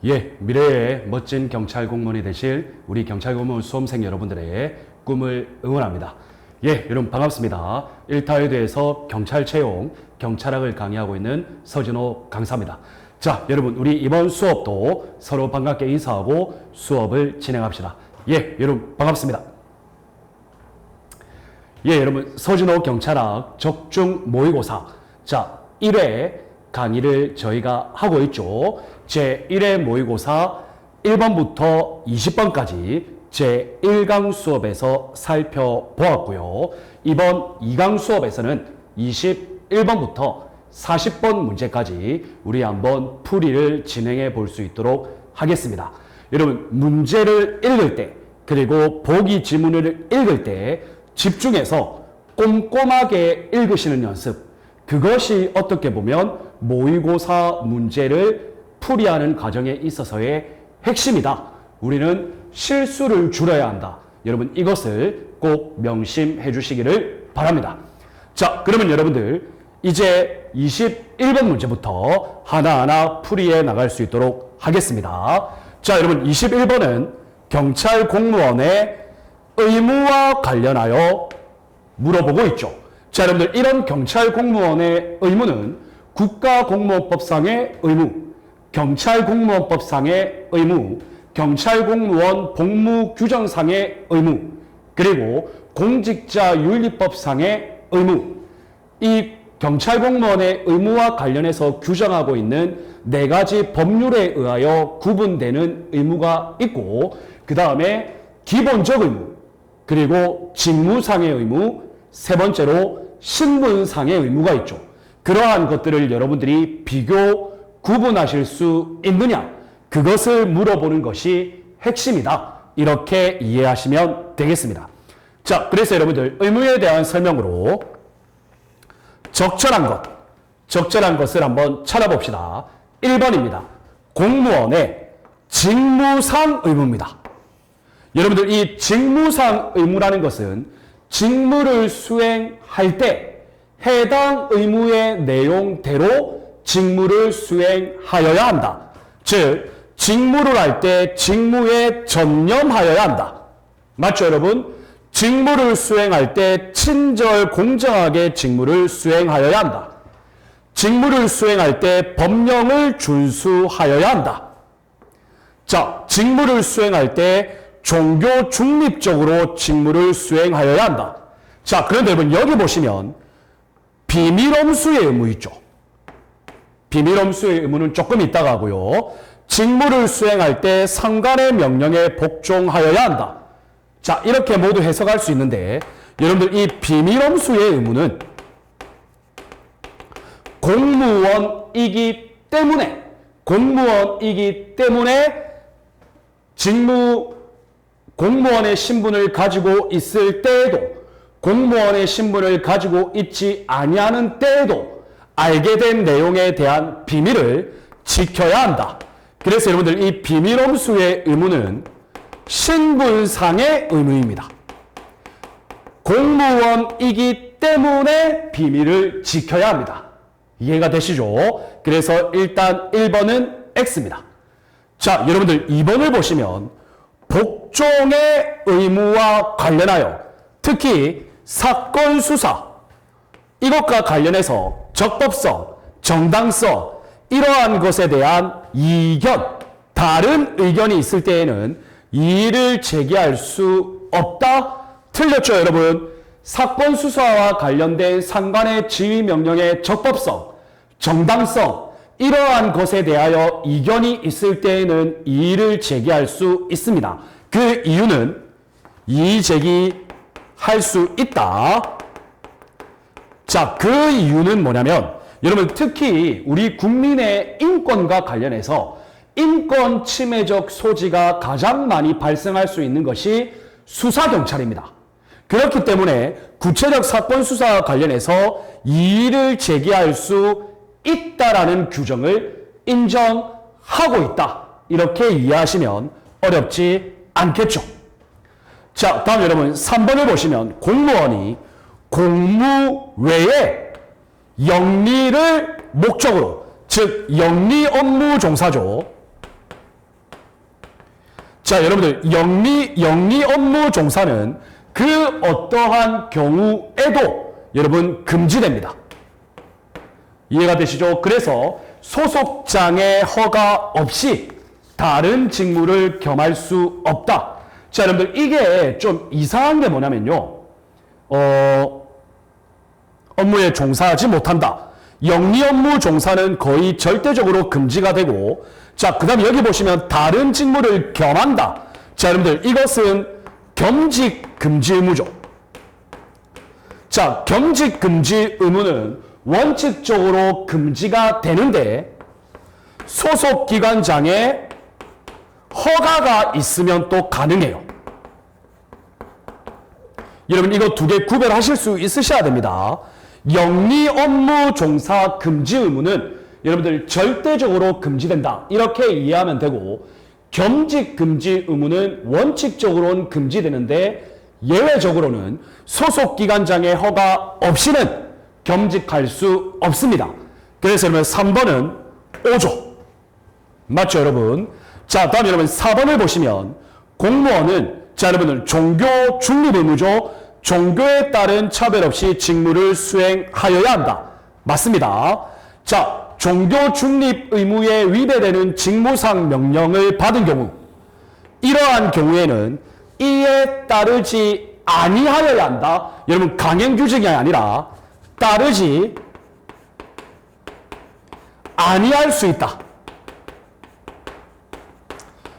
예, 미래의 멋진 경찰 공무원이 되실 우리 경찰 공무원 수험생 여러분들의 꿈을 응원합니다. 예, 여러분 반갑습니다. 1타에 대해서 경찰 채용, 경찰학을 강의하고 있는 서진호 강사입니다. 자, 여러분 우리 이번 수업도 서로 반갑게 인사하고 수업을 진행합시다. 예, 여러분 반갑습니다. 예, 여러분 서진호 경찰학 적중 모의고사 자 1회 강의를 저희가 하고 있죠. 제1회 모의고사 1번부터 20번까지 제1강 수업에서 살펴보았고요. 이번 2강 수업에서는 21번부터 40번 문제까지 우리 한번 풀이를 진행해 볼 수 있도록 하겠습니다. 여러분 문제를 읽을 때 그리고 보기 지문을 읽을 때 집중해서 꼼꼼하게 읽으시는 연습, 그것이 어떻게 보면 모의고사 문제를 풀이하는 과정에 있어서의 핵심이다. 우리는 실수를 줄여야 한다. 여러분 이것을 꼭 명심해 주시기를 바랍니다. 자, 그러면 여러분들 이제 21번 문제부터 하나하나 풀이해 나갈 수 있도록 하겠습니다. 자, 여러분 21번은 경찰 공무원의 의무와 관련하여 물어보고 있죠. 자, 여러분들 이런 경찰 공무원의 의무는 국가공무원법상의 의무, 경찰공무원법상의 의무, 경찰공무원 복무규정상의 의무, 그리고 공직자윤리법상의 의무, 이 경찰공무원의 의무와 관련해서 규정하고 있는 4가지 법률에 의하여 구분되는 의무가 있고, 그 다음에 기본적 의무, 그리고 직무상의 의무, 세 번째로 신분상의 의무가 있죠. 그러한 것들을 여러분들이 비교, 구분하실 수 있느냐? 그것을 물어보는 것이 핵심이다. 이렇게 이해하시면 되겠습니다. 자, 그래서 여러분들 의무에 대한 설명으로 적절한 것을 한번 찾아봅시다. 1번입니다. 공무원의 직무상 의무입니다. 여러분들 이 직무상 의무라는 것은 직무를 수행할 때 해당 의무의 내용대로 직무를 수행하여야 한다. 즉 직무를 할 때 직무에 전념하여야 한다. 맞죠, 여러분? 직무를 수행할 때 친절 공정하게 직무를 수행하여야 한다. 직무를 수행할 때 법령을 준수하여야 한다. 자, 직무를 수행할 때 종교 중립적으로 직무를 수행하여야 한다. 자, 그런데 여러분 여기 보시면 비밀엄수의 의무 있죠. 비밀엄수의 의무는 조금 이따가 하고요. 직무를 수행할 때 상관의 명령에 복종하여야 한다. 자, 이렇게 모두 해석할 수 있는데 여러분들 이 비밀엄수의 의무는 공무원이기 때문에 공무원의 신분을 가지고 있을 때에도 공무원의 신분을 가지고 있지 아니하는 때에도 알게 된 내용에 대한 비밀을 지켜야 한다. 그래서 여러분들 이 비밀엄수의 의무는 신분상의 의무입니다. 공무원이기 때문에 비밀을 지켜야 합니다. 이해가 되시죠? 그래서 일단 1번은 X입니다. 자, 여러분들 2번을 보시면 복종의 의무와 관련하여 특히 사건 수사 이것과 관련해서 적법성, 정당성 이러한 것에 대한 이견, 다른 의견이 있을 때에는 이의를 제기할 수 없다? 틀렸죠, 여러분? 사건 수사와 관련된 상관의 지휘 명령의 적법성, 정당성 이러한 것에 대하여 이견이 있을 때에는 이의를 제기할 수 있습니다. 그 이유는 이의 제기할 수 있다. 자, 그 이유는 뭐냐면 여러분 특히 우리 국민의 인권과 관련해서 인권 침해적 소지가 가장 많이 발생할 수 있는 것이 수사경찰입니다. 그렇기 때문에 구체적 사건 수사와 관련해서 이의를 제기할 수 있다라는 규정을 인정하고 있다. 이렇게 이해하시면 어렵지 않겠죠. 자, 다음 여러분 3번을 보시면 공무원이 공무 외에 영리를 목적으로, 즉 영리 업무 종사죠. 자, 여러분들 영리 업무 종사는 그 어떠한 경우에도 여러분 금지됩니다. 이해가 되시죠? 그래서 소속장의 허가 없이 다른 직무를 겸할 수 없다. 자, 여러분들 이게 좀 이상한 게 뭐냐면요. 업무에 종사하지 못한다. 영리 업무 종사는 거의 절대적으로 금지가 되고, 자, 그 다음에 여기 보시면 다른 직무를 겸한다. 자, 여러분들 이것은 겸직 금지 의무죠. 자, 겸직 금지 의무는 원칙적으로 금지가 되는데 소속 기관장의 허가가 있으면 또 가능해요. 여러분 이거 두 개 구별하실 수 있으셔야 됩니다. 영리 업무 종사 금지 의무는 여러분들 절대적으로 금지된다. 이렇게 이해하면 되고, 겸직 금지 의무는 원칙적으로는 금지되는데 예외적으로는 소속 기관장의 허가 없이는 겸직할 수 없습니다. 그래서 여러분 3번은 5조. 맞죠, 여러분? 자, 다음 여러분 4번을 보시면 공무원은, 자, 여러분들 종교 중립 의무죠. 종교에 따른 차별 없이 직무를 수행하여야 한다. 맞습니다. 자, 종교 중립 의무에 위배되는 직무상 명령을 받은 경우, 이러한 경우에는 이에 따르지 아니하여야 한다. 여러분 강행 규정이 아니라 따르지 아니할 수 있다.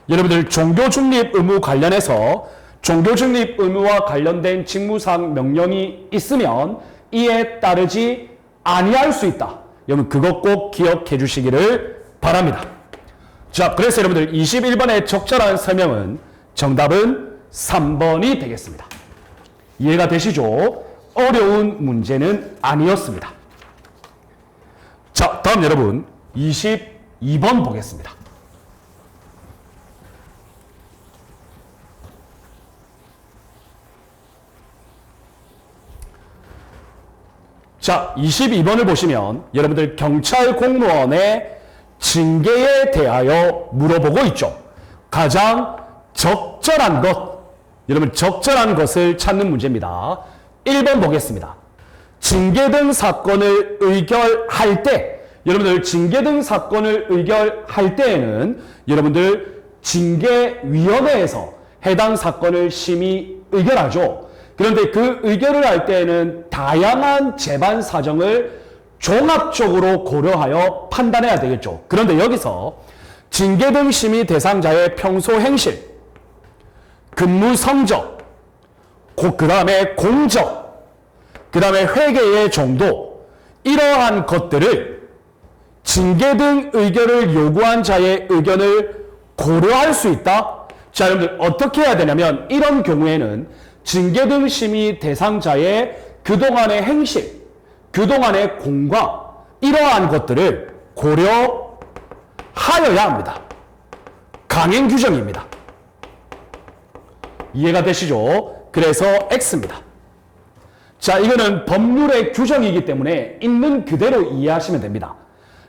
여러분들 종교 중립 의무 관련해서 종교 중립 의무와 관련된 직무상 명령이 있으면 이에 따르지 아니할 수 있다. 여러분 그것 꼭 기억해 주시기를 바랍니다. 자, 그래서 여러분들 21번의 적절한 설명은 정답은 3번이 되겠습니다. 이해가 되시죠? 어려운 문제는 아니었습니다. 자, 다음 여러분 22번 보겠습니다. 자, 22번을 보시면 여러분들 경찰 공무원의 징계에 대하여 물어보고 있죠. 가장 적절한 것, 여러분 적절한 것을 찾는 문제입니다. 1번 보겠습니다. 징계 등 사건을 의결할 때, 여러분들 징계 등 사건을 의결할 때에는 여러분들 징계위원회에서 해당 사건을 심의 의결하죠. 그런데 그 의결을 할 때에는 다양한 재반 사정을 종합적으로 고려하여 판단해야 되겠죠. 그런데 여기서 징계 등 심의 대상자의 평소 행실, 근무 성적, 그 다음에 공적, 그 다음에 회계의 정도, 이러한 것들을 징계 등 의결을 요구한 자의 의견을 고려할 수 있다. 자, 여러분들 어떻게 해야 되냐면 이런 경우에는 징계 등 심의 대상자의 그동안의 행실, 그동안의 공과 이러한 것들을 고려하여야 합니다. 강행 규정입니다. 이해가 되시죠? 그래서 X입니다. 자, 이거는 법률의 규정이기 때문에 있는 그대로 이해하시면 됩니다.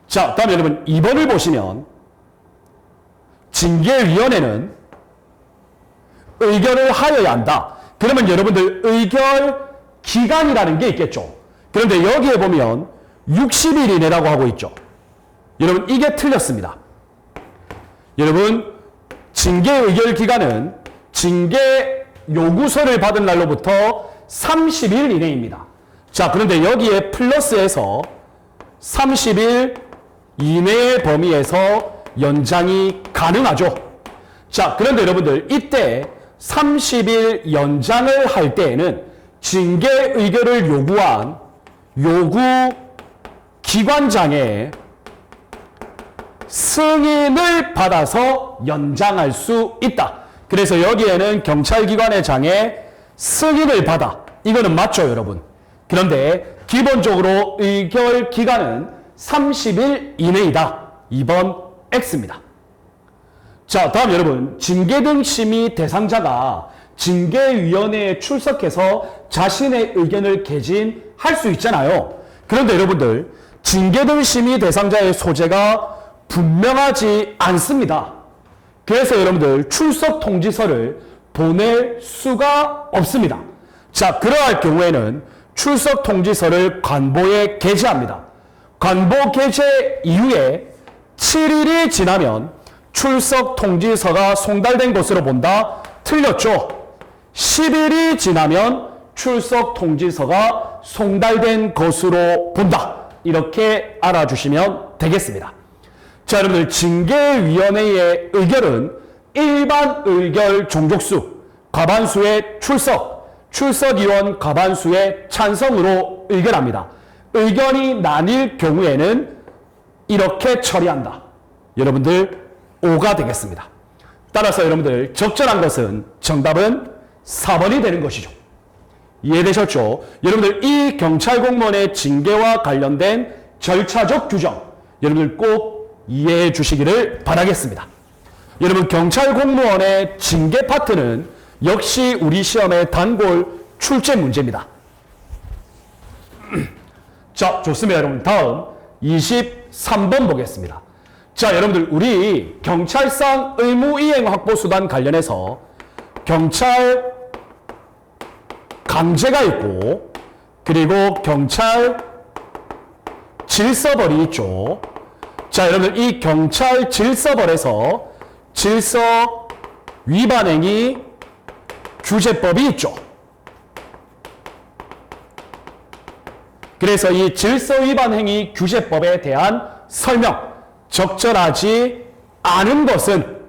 자, 다음 여러분 2번을 보시면 징계위원회는 의결을 하여야 한다. 그러면 여러분들 의결 기간이라는 게 있겠죠. 그런데 여기에 보면 60일 이내라고 하고 있죠. 여러분 이게 틀렸습니다. 여러분 징계 의결 기간은 징계 요구서를 받은 날로부터 30일 이내입니다. 자, 그런데 여기에 플러스해서 30일 이내의 범위에서 연장이 가능하죠. 자, 그런데 여러분들 이때 30일 연장을 할 때에는 징계 의결을 요구한 요구 기관장의 승인을 받아서 연장할 수 있다. 그래서 여기에는 경찰기관의 장의 승인을 받아. 이거는 맞죠, 여러분? 그런데 기본적으로 의결 기간은 30일 이내이다. 2번 X입니다. 자, 다음 여러분 징계 등 심의 대상자가 징계위원회에 출석해서 자신의 의견을 개진할 수 있잖아요. 그런데 여러분들 징계 등 심의 대상자의 소재가 분명하지 않습니다. 그래서 여러분들 출석 통지서를 보낼 수가 없습니다. 자, 그러할 경우에는 출석 통지서를 관보에 게재합니다. 관보 게재 이후에 7일이 지나면 출석 통지서가 송달된 것으로 본다. 틀렸죠? 10일이 지나면 출석 통지서가 송달된 것으로 본다. 이렇게 알아주시면 되겠습니다. 자, 여러분들 징계위원회의 의결은 일반 의결 종족수, 과반수의 출석위원 과반수의 찬성으로 의결합니다. 의견이 나뉠 경우에는 이렇게 처리한다. 여러분들 5가 되겠습니다. 따라서 여러분들 적절한 것은 정답은 4번이 되는 것이죠. 이해되셨죠? 여러분들 이 경찰 공무원의 징계와 관련된 절차적 규정 여러분들 꼭 이해해 주시기를 바라겠습니다. 여러분 경찰 공무원의 징계 파트는 역시 우리 시험의 단골 출제 문제입니다. 자, 좋습니다. 여러분 다음 23번 보겠습니다. 자, 여러분들 우리 경찰상 의무이행 확보수단 관련해서 경찰 강제가 있고 그리고 경찰 질서벌이 있죠. 자, 여러분들 이 경찰 질서벌에서 질서 위반행위 규제법이 있죠. 그래서 이 질서 위반 행위 규제법에 대한 설명, 적절하지 않은 것은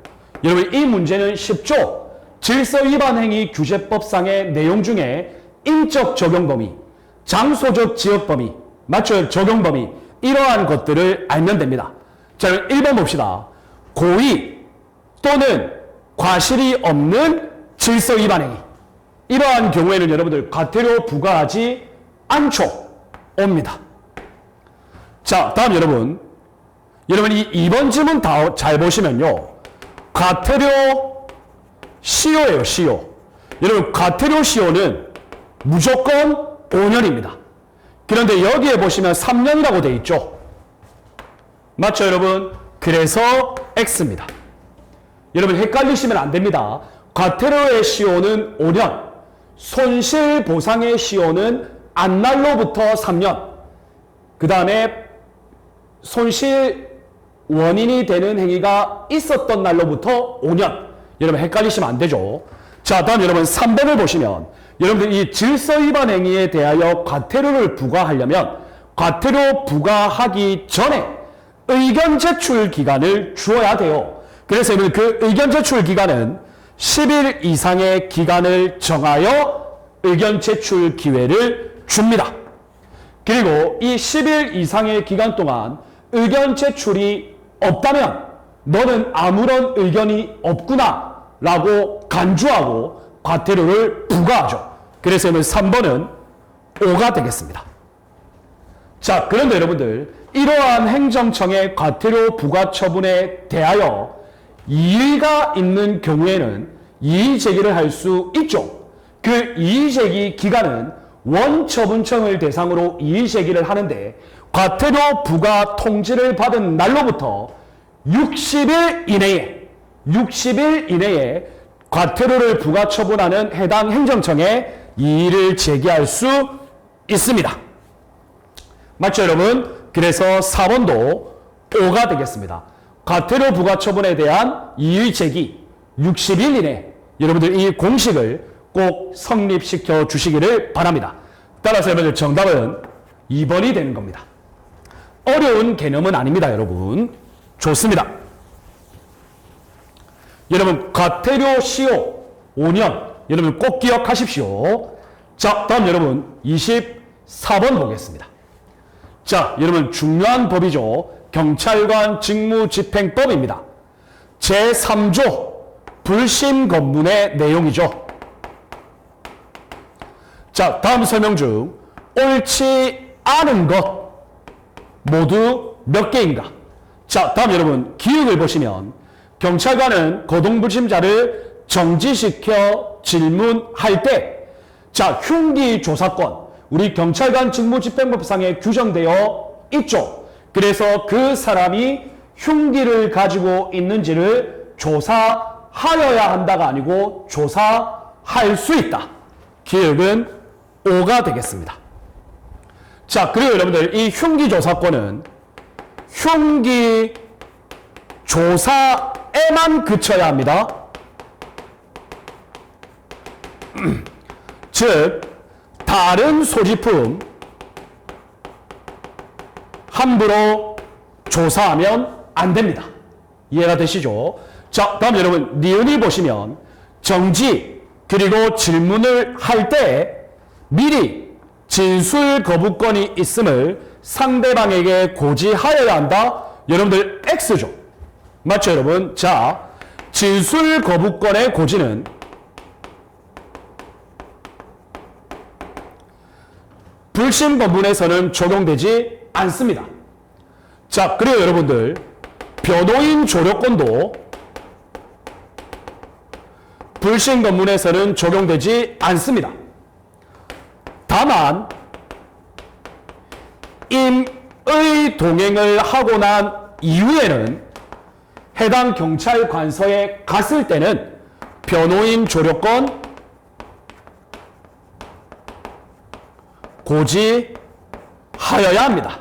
여러분 이 문제는 쉽죠. 질서 위반 행위 규제법상의 내용 중에 인적 적용 범위, 장소적 지역 범위, 맞죠? 적용 범위 이러한 것들을 알면 됩니다. 자, 1번 봅시다. 고의 또는 과실이 없는 질서 위반 행위. 이러한 경우에는 여러분들 과태료 부과하지 않죠. 옵니다. 자, 다음 여러분 이 2번 질문 다 잘 보시면요. 과태료 시효예요, 시효. 여러분 과태료 시효는 무조건 5년입니다. 그런데 여기에 보시면 3년이라고 되어 있죠. 맞죠, 여러분? 그래서 X입니다. 여러분 헷갈리시면 안 됩니다. 과태료의 시효는 5년, 손실보상의 시효는 안날로부터 3년, 그 다음에 손실 원인이 되는 행위가 있었던 날로부터 5년. 여러분 헷갈리시면 안 되죠. 자, 다음 여러분 3번을 보시면 여러분들 이 질서 위반 행위에 대하여 과태료를 부과하려면 과태료 부과하기 전에 의견 제출 기간을 주어야 돼요. 그래서 여러분 그 의견 제출 기간은 10일 이상의 기간을 정하여 의견 제출 기회를 줍니다. 그리고 이 10일 이상의 기간 동안 의견 제출이 없다면 너는 아무런 의견이 없구나 라고 간주하고 과태료를 부과하죠. 그래서 3번은 5가 되겠습니다. 자, 그런데 여러분들 이러한 행정청의 과태료 부과 처분에 대하여 이의가 있는 경우에는 이의 제기를 할 수 있죠. 그 이의 제기 기간은 원처분청을 대상으로 이의 제기를 하는데 과태료 부과 통지를 받은 날로부터 60일 이내에 과태료를 부과 처분하는 해당 행정청에 이의를 제기할 수 있습니다. 맞죠, 여러분? 그래서 4번도 5가 되겠습니다. 과태료 부과 처분에 대한 이의 제기 60일 이내 여러분들 이 공식을 꼭 성립시켜 주시기를 바랍니다. 따라서 여러분들 정답은 2번이 되는 겁니다. 어려운 개념은 아닙니다, 여러분. 좋습니다. 여러분 과태료 시효 5년 여러분 꼭 기억하십시오. 자, 다음 여러분 24번 보겠습니다. 자, 여러분 중요한 법이죠. 경찰관 직무집행법입니다. 제3조 불심 검문의 내용이죠. 자, 다음 설명 중 옳지 않은 것 모두 몇 개인가? 자, 다음 여러분 기억을 보시면 경찰관은 거동불심자를 정지시켜 질문할 때 자, 흉기 조사권 우리 경찰관 직무집행법상에 규정되어 있죠. 그래서 그 사람이 흉기를 가지고 있는지를 조사하여야 한다가 아니고 조사할 수 있다. 기억은 5가 되겠습니다. 자, 그리고 여러분들 이 흉기조사권은 흉기조사에만 그쳐야 합니다. 즉 다른 소지품 함부로 조사하면 안 됩니다. 이해가 되시죠? 자, 다음 여러분 니은이 보시면 정지 그리고 질문을 할 때 미리 진술 거부권이 있음을 상대방에게 고지하여야 한다. 여러분들 X죠. 맞죠 여러분? 자, 진술 거부권의 고지는 불심 거부에서는 적용되지 않습니다. 자, 그리고 여러분들 변호인 조력권도 불신 검문에서는 적용되지 않습니다. 다만 임의 동행을 하고 난 이후에는 해당 경찰 관서에 갔을 때는 변호인 조력권 고지하여야 합니다.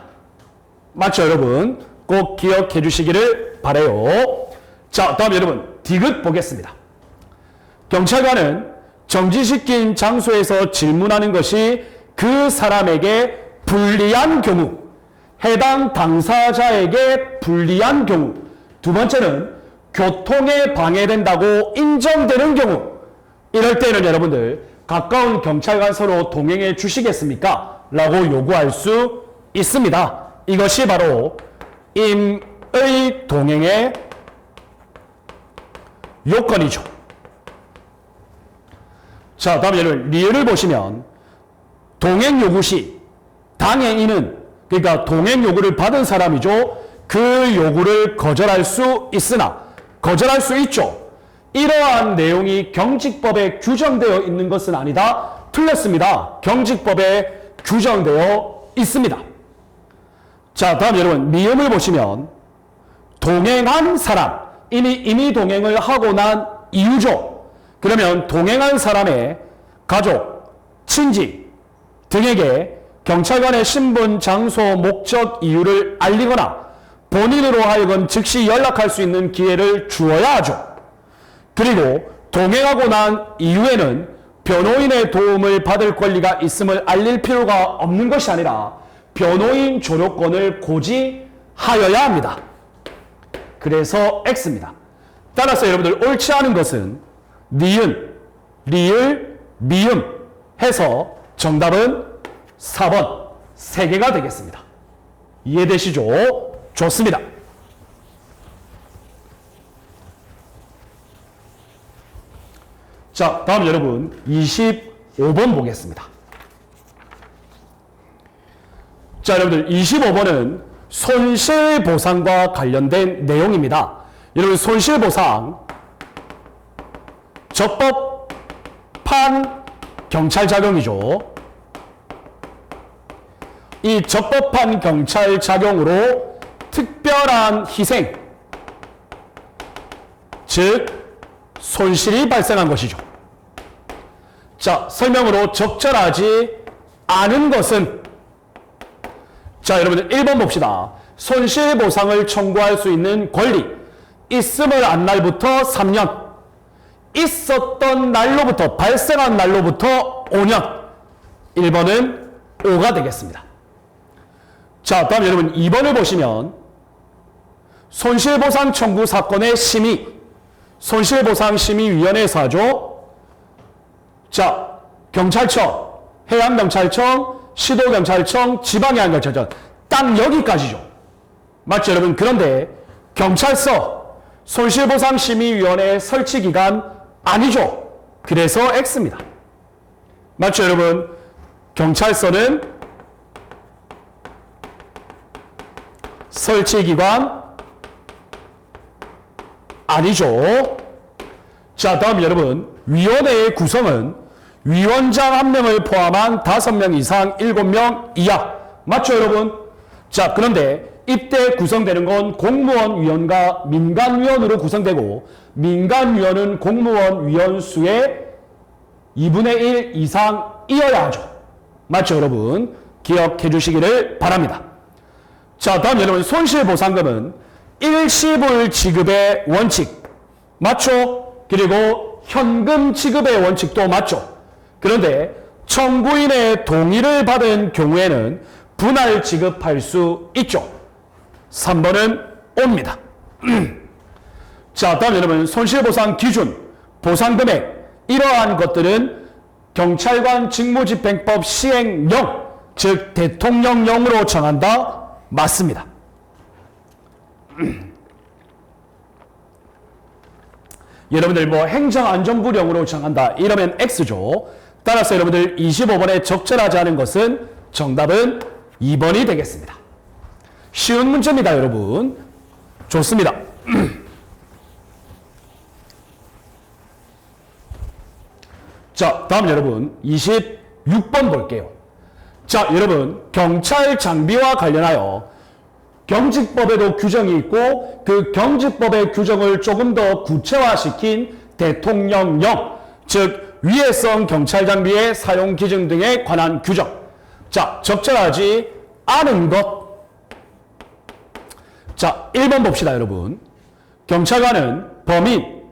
맞죠 여러분? 꼭 기억해 주시기를 바라요. 자, 다음 여러분 디귿 보겠습니다. 경찰관은 정지시킨 장소에서 질문하는 것이 그 사람에게 불리한 경우, 해당 당사자에게 불리한 경우, 두 번째는 교통에 방해된다고 인정되는 경우, 이럴 때는 여러분들 가까운 경찰관서로 동행해 주시겠습니까? 라고 요구할 수 있습니다. 이것이 바로 임의 동행의 요건이죠. 자, 다음 여러분 리을을 보시면 동행 요구 시 당행인은 그러니까 동행 요구를 받은 사람이죠. 그 요구를 거절할 수 있으나 거절할 수 있죠. 이러한 내용이 경직법에 규정되어 있는 것은 아니다. 틀렸습니다. 경직법에 규정되어 있습니다. 자, 다음 여러분 미음을 보시면 동행한 사람 이미 동행을 하고 난 이유죠. 그러면 동행한 사람의 가족, 친지 등에게 경찰관의 신분, 장소, 목적, 이유를 알리거나 본인으로 하여금 즉시 연락할 수 있는 기회를 주어야 하죠. 그리고 동행하고 난 이후에는 변호인의 도움을 받을 권리가 있음을 알릴 필요가 없는 것이 아니라 변호인 조력권을 고지하여야 합니다. 그래서 X입니다. 따라서 여러분들 옳지 않은 것은 니은, 리을, 미음 해서 정답은 4번 3개가 되겠습니다. 이해되시죠? 좋습니다. 자, 다음 여러분 25번 보겠습니다. 자, 여러분들 25번은 손실보상과 관련된 내용입니다. 여러분 손실보상 적법한 경찰 작용이죠. 이 적법한 경찰 작용으로 특별한 희생, 즉 손실이 발생한 것이죠. 자, 설명으로 적절하지 않은 것은 자, 여러분들 1번 봅시다. 손실보상을 청구할 수 있는 권리 있음을 안 날부터 3년 있었던 날로부터 발생한 날로부터 5년 1번은 5가 되겠습니다. 자, 다음 여러분 2번을 보시면 손실보상 청구 사건의 심의 손실보상심의위원회에서 하죠. 자, 경찰청, 해양경찰청, 시도경찰청, 지방해양경찰청 딱 여기까지죠. 맞죠 여러분? 그런데 경찰서 손실보상심의위원회 설치기간 아니죠. 그래서 X입니다. 맞죠 여러분? 경찰서는 설치기관 아니죠. 자, 다음 여러분 위원회의 구성은 위원장 1명을 포함한 5명 이상 7명 이하. 맞죠 여러분? 자, 그런데 이때 구성되는 건 공무원위원과 민간위원으로 구성되고 민간위원은 공무원위원 수의 2분의 1 이상이어야 하죠. 맞죠, 여러분? 기억해 주시기를 바랍니다. 자, 다음 여러분, 손실보상금은 일시불 지급의 원칙 맞죠? 그리고 현금 지급의 원칙도 맞죠? 그런데 청구인의 동의를 받은 경우에는 분할 지급할 수 있죠. 3번은 옵니다. 자, 다음 여러분, 손실보상 기준, 보상금액 이러한 것들은 경찰관 직무집행법 시행령, 즉 대통령령으로 정한다. 맞습니다. 여러분들 뭐 행정안전부령으로 정한다 이러면 X죠. 따라서 여러분들 25번에 적절하지 않은 것은 정답은 2번이 되겠습니다. 쉬운 문제입니다, 여러분. 좋습니다. 자, 다음 여러분 26번 볼게요. 자, 여러분 경찰 장비와 관련하여 경직법에도 규정이 있고 그 경직법의 규정을 조금 더 구체화시킨 대통령령, 즉 위해성 경찰 장비의 사용 기준 등에 관한 규정. 자, 적절하지 않은 것. 자, 1번 봅시다, 여러분. 경찰관은 범인,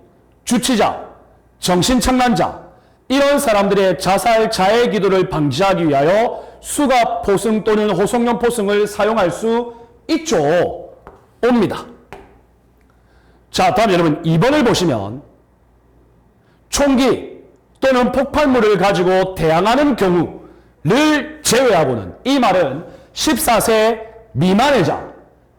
주치자, 정신착란자 이런 사람들의 자살, 자해 기도를 방지하기 위하여 수갑, 포승 또는 호송용 포승을 사용할 수 있죠. 옵니다. 자, 다음 여러분 2번을 보시면 총기 또는 폭발물을 가지고 대항하는 경우를 제외하고는, 이 말은 14세 미만의 자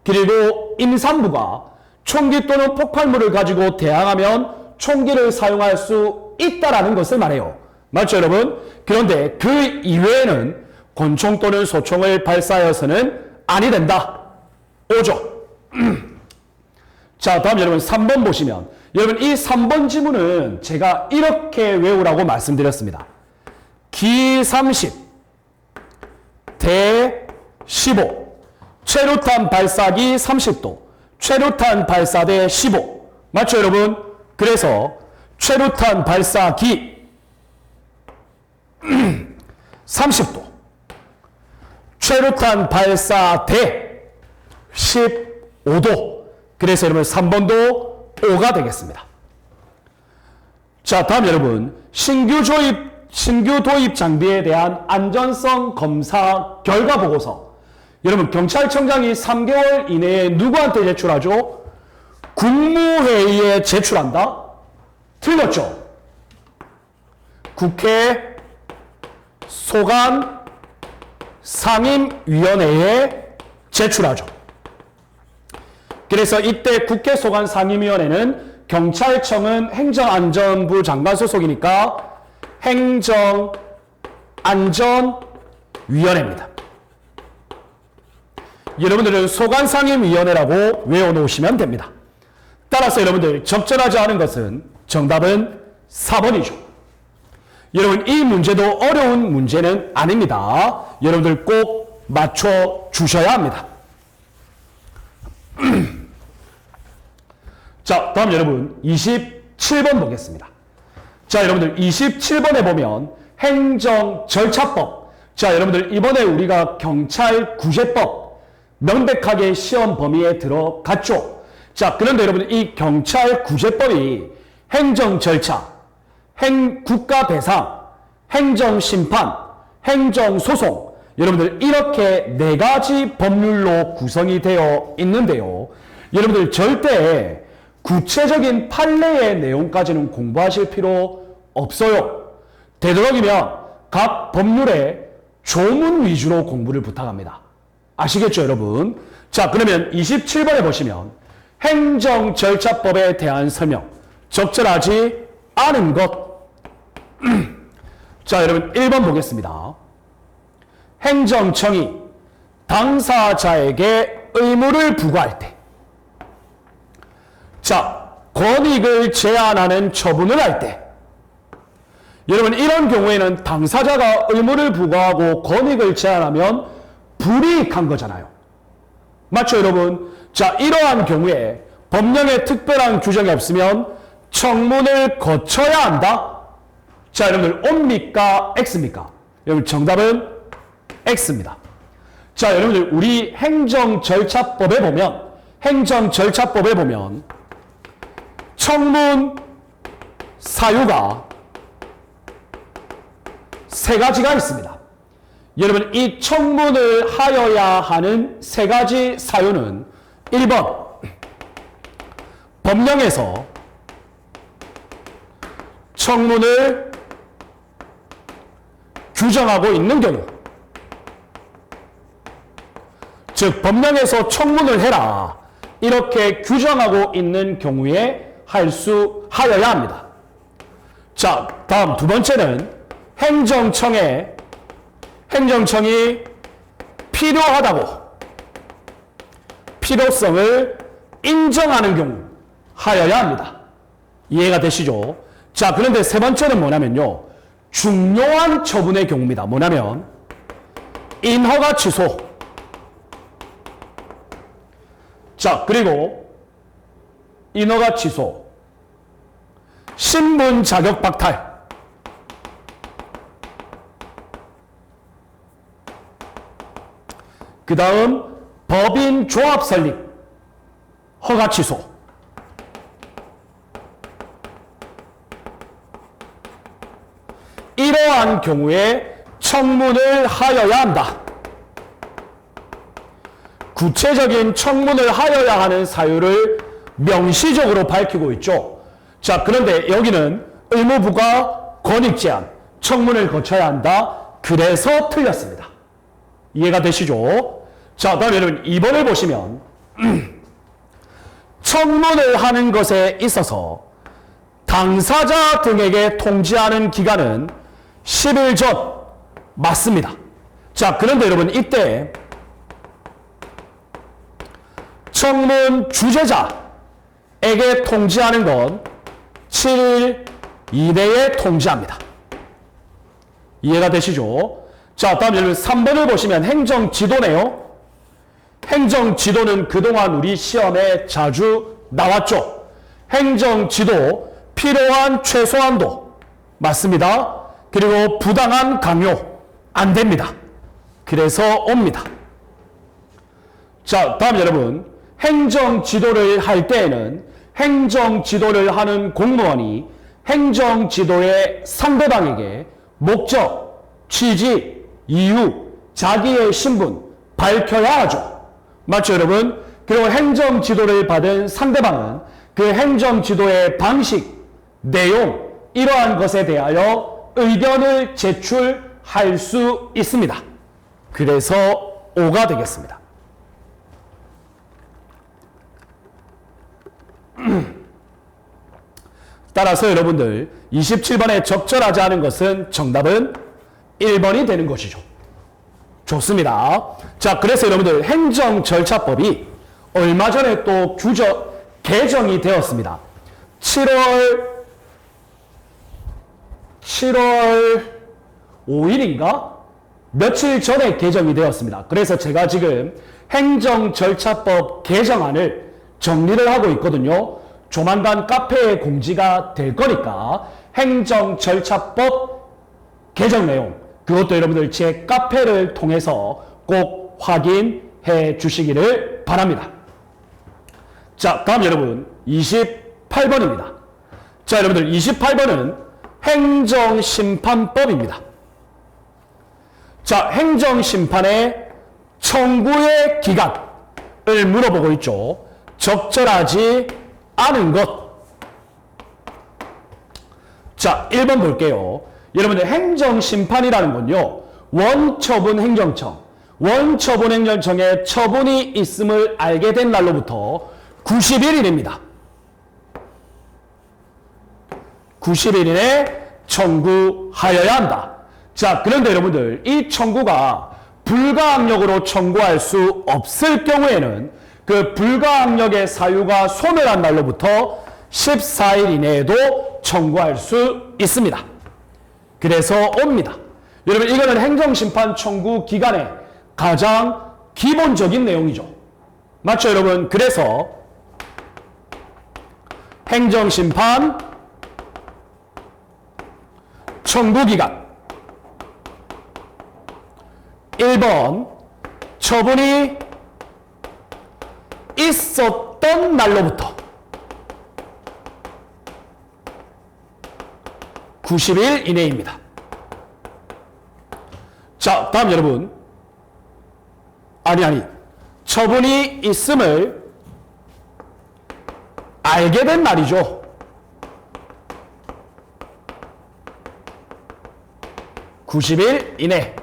그리고 임산부가 총기 또는 폭발물을 가지고 대항하면 총기를 사용할 수 있다라는 것을 말해요. 맞죠, 여러분? 그런데 그 이외에는 권총 또는 소총을 발사하여서는 아니 된다. 오죠. 자, 다음 여러분 3번 보시면, 여러분 이 3번 지문은 제가 이렇게 외우라고 말씀드렸습니다. 기 30, 대 15, 최루탄 발사기 30도, 최루탄 발사대 15. 맞죠, 여러분? 그래서 최루탄 발사기 30도, 최루탄 발사대 15도. 그래서 여러분 3번도 5가 되겠습니다. 자, 다음 여러분 신규 도입 장비에 대한 안전성 검사 결과 보고서. 여러분 경찰청장이 3개월 이내에 누구한테 제출하죠? 국무회의에 제출한다? 틀렸죠? 국회 소관 상임위원회에 제출하죠. 그래서 이때 국회 소관 상임위원회는 경찰청은 행정안전부 장관 소속이니까 행정안전위원회입니다. 여러분들은 소관 상임위원회라고 외워놓으시면 됩니다. 따라서 여러분들 적절하지 않은 것은 정답은 4번이죠. 여러분 이 문제도 어려운 문제는 아닙니다. 여러분들 꼭 맞춰 주셔야 합니다. 자, 다음 여러분 27번 보겠습니다. 자, 여러분들 27번에 보면 행정절차법. 자, 여러분들 이번에 우리가 경찰구제법 명백하게 시험 범위에 들어갔죠. 자, 그런데 여러분 이 경찰구제법이 행정절차, 국가배상, 행정심판, 행정소송, 여러분들 이렇게 4가지 법률로 구성이 되어 있는데요. 여러분들 절대 구체적인 판례의 내용까지는 공부하실 필요 없어요. 되도록이면 각 법률의 조문 위주로 공부를 부탁합니다. 아시겠죠, 여러분? 자, 그러면 27번에 보시면 행정절차법에 대한 설명, 적절하지 않은 것. 자, 여러분 1번 보겠습니다. 행정청이 당사자에게 의무를 부과할 때, 자, 권익을 제한하는 처분을 할 때, 여러분 이런 경우에는 당사자가 의무를 부과하고 권익을 제한하면 불이익한 거잖아요. 맞죠, 여러분? 자, 이러한 경우에 법령에 특별한 규정이 없으면 청문을 거쳐야 한다. 자, 여러분들 O입니까? X입니까? 여러분 정답은 X입니다. 자, 여러분들 우리 행정절차법에 보면 청문 사유가 세 가지가 있습니다. 여러분 이 청문을 하여야 하는 세 가지 사유는 1번 법령에서 청문을 규정하고 있는 경우, 즉 법령에서 청문을 해라 이렇게 규정하고 있는 경우에 하여야 합니다. 자, 다음 두 번째는 행정청이 필요하다고 필요성을 인정하는 경우 하여야 합니다. 이해가 되시죠? 자, 그런데 세 번째는 뭐냐면요, 중요한 처분의 경우입니다. 뭐냐면 인허가 취소, 자, 그리고 인허가 취소, 신분 자격 박탈, 그 다음 법인 조합 설립, 허가 취소, 이러한 경우에 청문을 하여야 한다. 구체적인 청문을 하여야 하는 사유를 명시적으로 밝히고 있죠. 자, 그런데 여기는 의무부가 권익제한, 청문을 거쳐야 한다. 그래서 틀렸습니다. 이해가 되시죠? 자, 다음 여러분 2번을 보시면 청문을 하는 것에 있어서 당사자 등에게 통지하는 기간은 10일 전 맞습니다. 자, 그런데 여러분 이때 청문 주재자에게 통지하는 건 7일 이내에 통지합니다. 이해가 되시죠? 자, 다음 여러분 3번을 보시면 행정지도네요. 행정지도는 그동안 우리 시험에 자주 나왔죠. 행정지도 필요한 최소한도 맞습니다. 그리고 부당한 강요 안 됩니다. 그래서 옵니다. 자, 다음 여러분 행정지도를 할 때에는 행정지도를 하는 공무원이 행정지도의 상대방에게 목적, 취지, 이유, 자기의 신분 밝혀야 하죠. 맞죠, 여러분? 그리고 행정지도를 받은 상대방은 그 행정지도의 방식, 내용, 이러한 것에 대하여 의견을 제출할 수 있습니다. 그래서 5가 되겠습니다. 따라서 여러분들 27번에 적절하지 않은 것은 정답은 1번이 되는 것이죠. 좋습니다. 자, 그래서 여러분들 행정절차법이 얼마 전에 또 개정이 되었습니다. 7월 5일인가? 며칠 전에 개정이 되었습니다. 그래서 제가 지금 행정절차법 개정안을 정리를 하고 있거든요. 조만간 카페에 공지가 될 거니까 행정절차법 개정 내용, 그것도 여러분들 제 카페를 통해서 꼭 확인해 주시기를 바랍니다. 자, 다음 여러분 28번입니다. 자, 여러분들 28번은 행정심판법입니다. 자, 행정심판의 청구의 기간을 물어보고 있죠. 적절하지 않은 것. 자, 1번 볼게요. 여러분들 행정심판이라는 건요, 원처분 행정청에 처분이 있음을 알게 된 날로부터 91일입니다. 90일 이내에 청구하여야 한다. 자, 그런데 여러분들 이 청구가 불가항력으로 청구할 수 없을 경우에는 그 불가항력의 사유가 소멸한 날로부터 14일 이내에도 청구할 수 있습니다. 그래서 옵니다. 여러분 이거는 행정심판 청구 기간의 가장 기본적인 내용이죠. 맞죠, 여러분? 그래서 행정심판 청구기간 1번 처분이 있었던 날로부터 90일 이내입니다. 자, 다음 여러분. 아니. 처분이 있음을 알게 된 날이죠. (90일) 이내.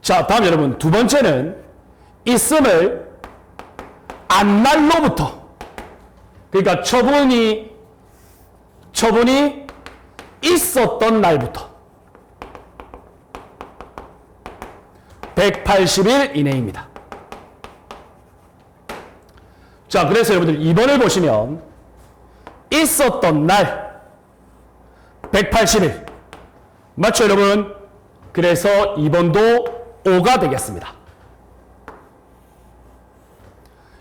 자, 다음 여러분. 두 번째는 있음을 안 날로부터. 그러니까 처분이 있었던 날부터 180일 이내입니다. 자, 그래서 여러분들 2번을 보시면 있었던 날 180일. 맞죠, 여러분? 그래서 2번도 5가 되겠습니다.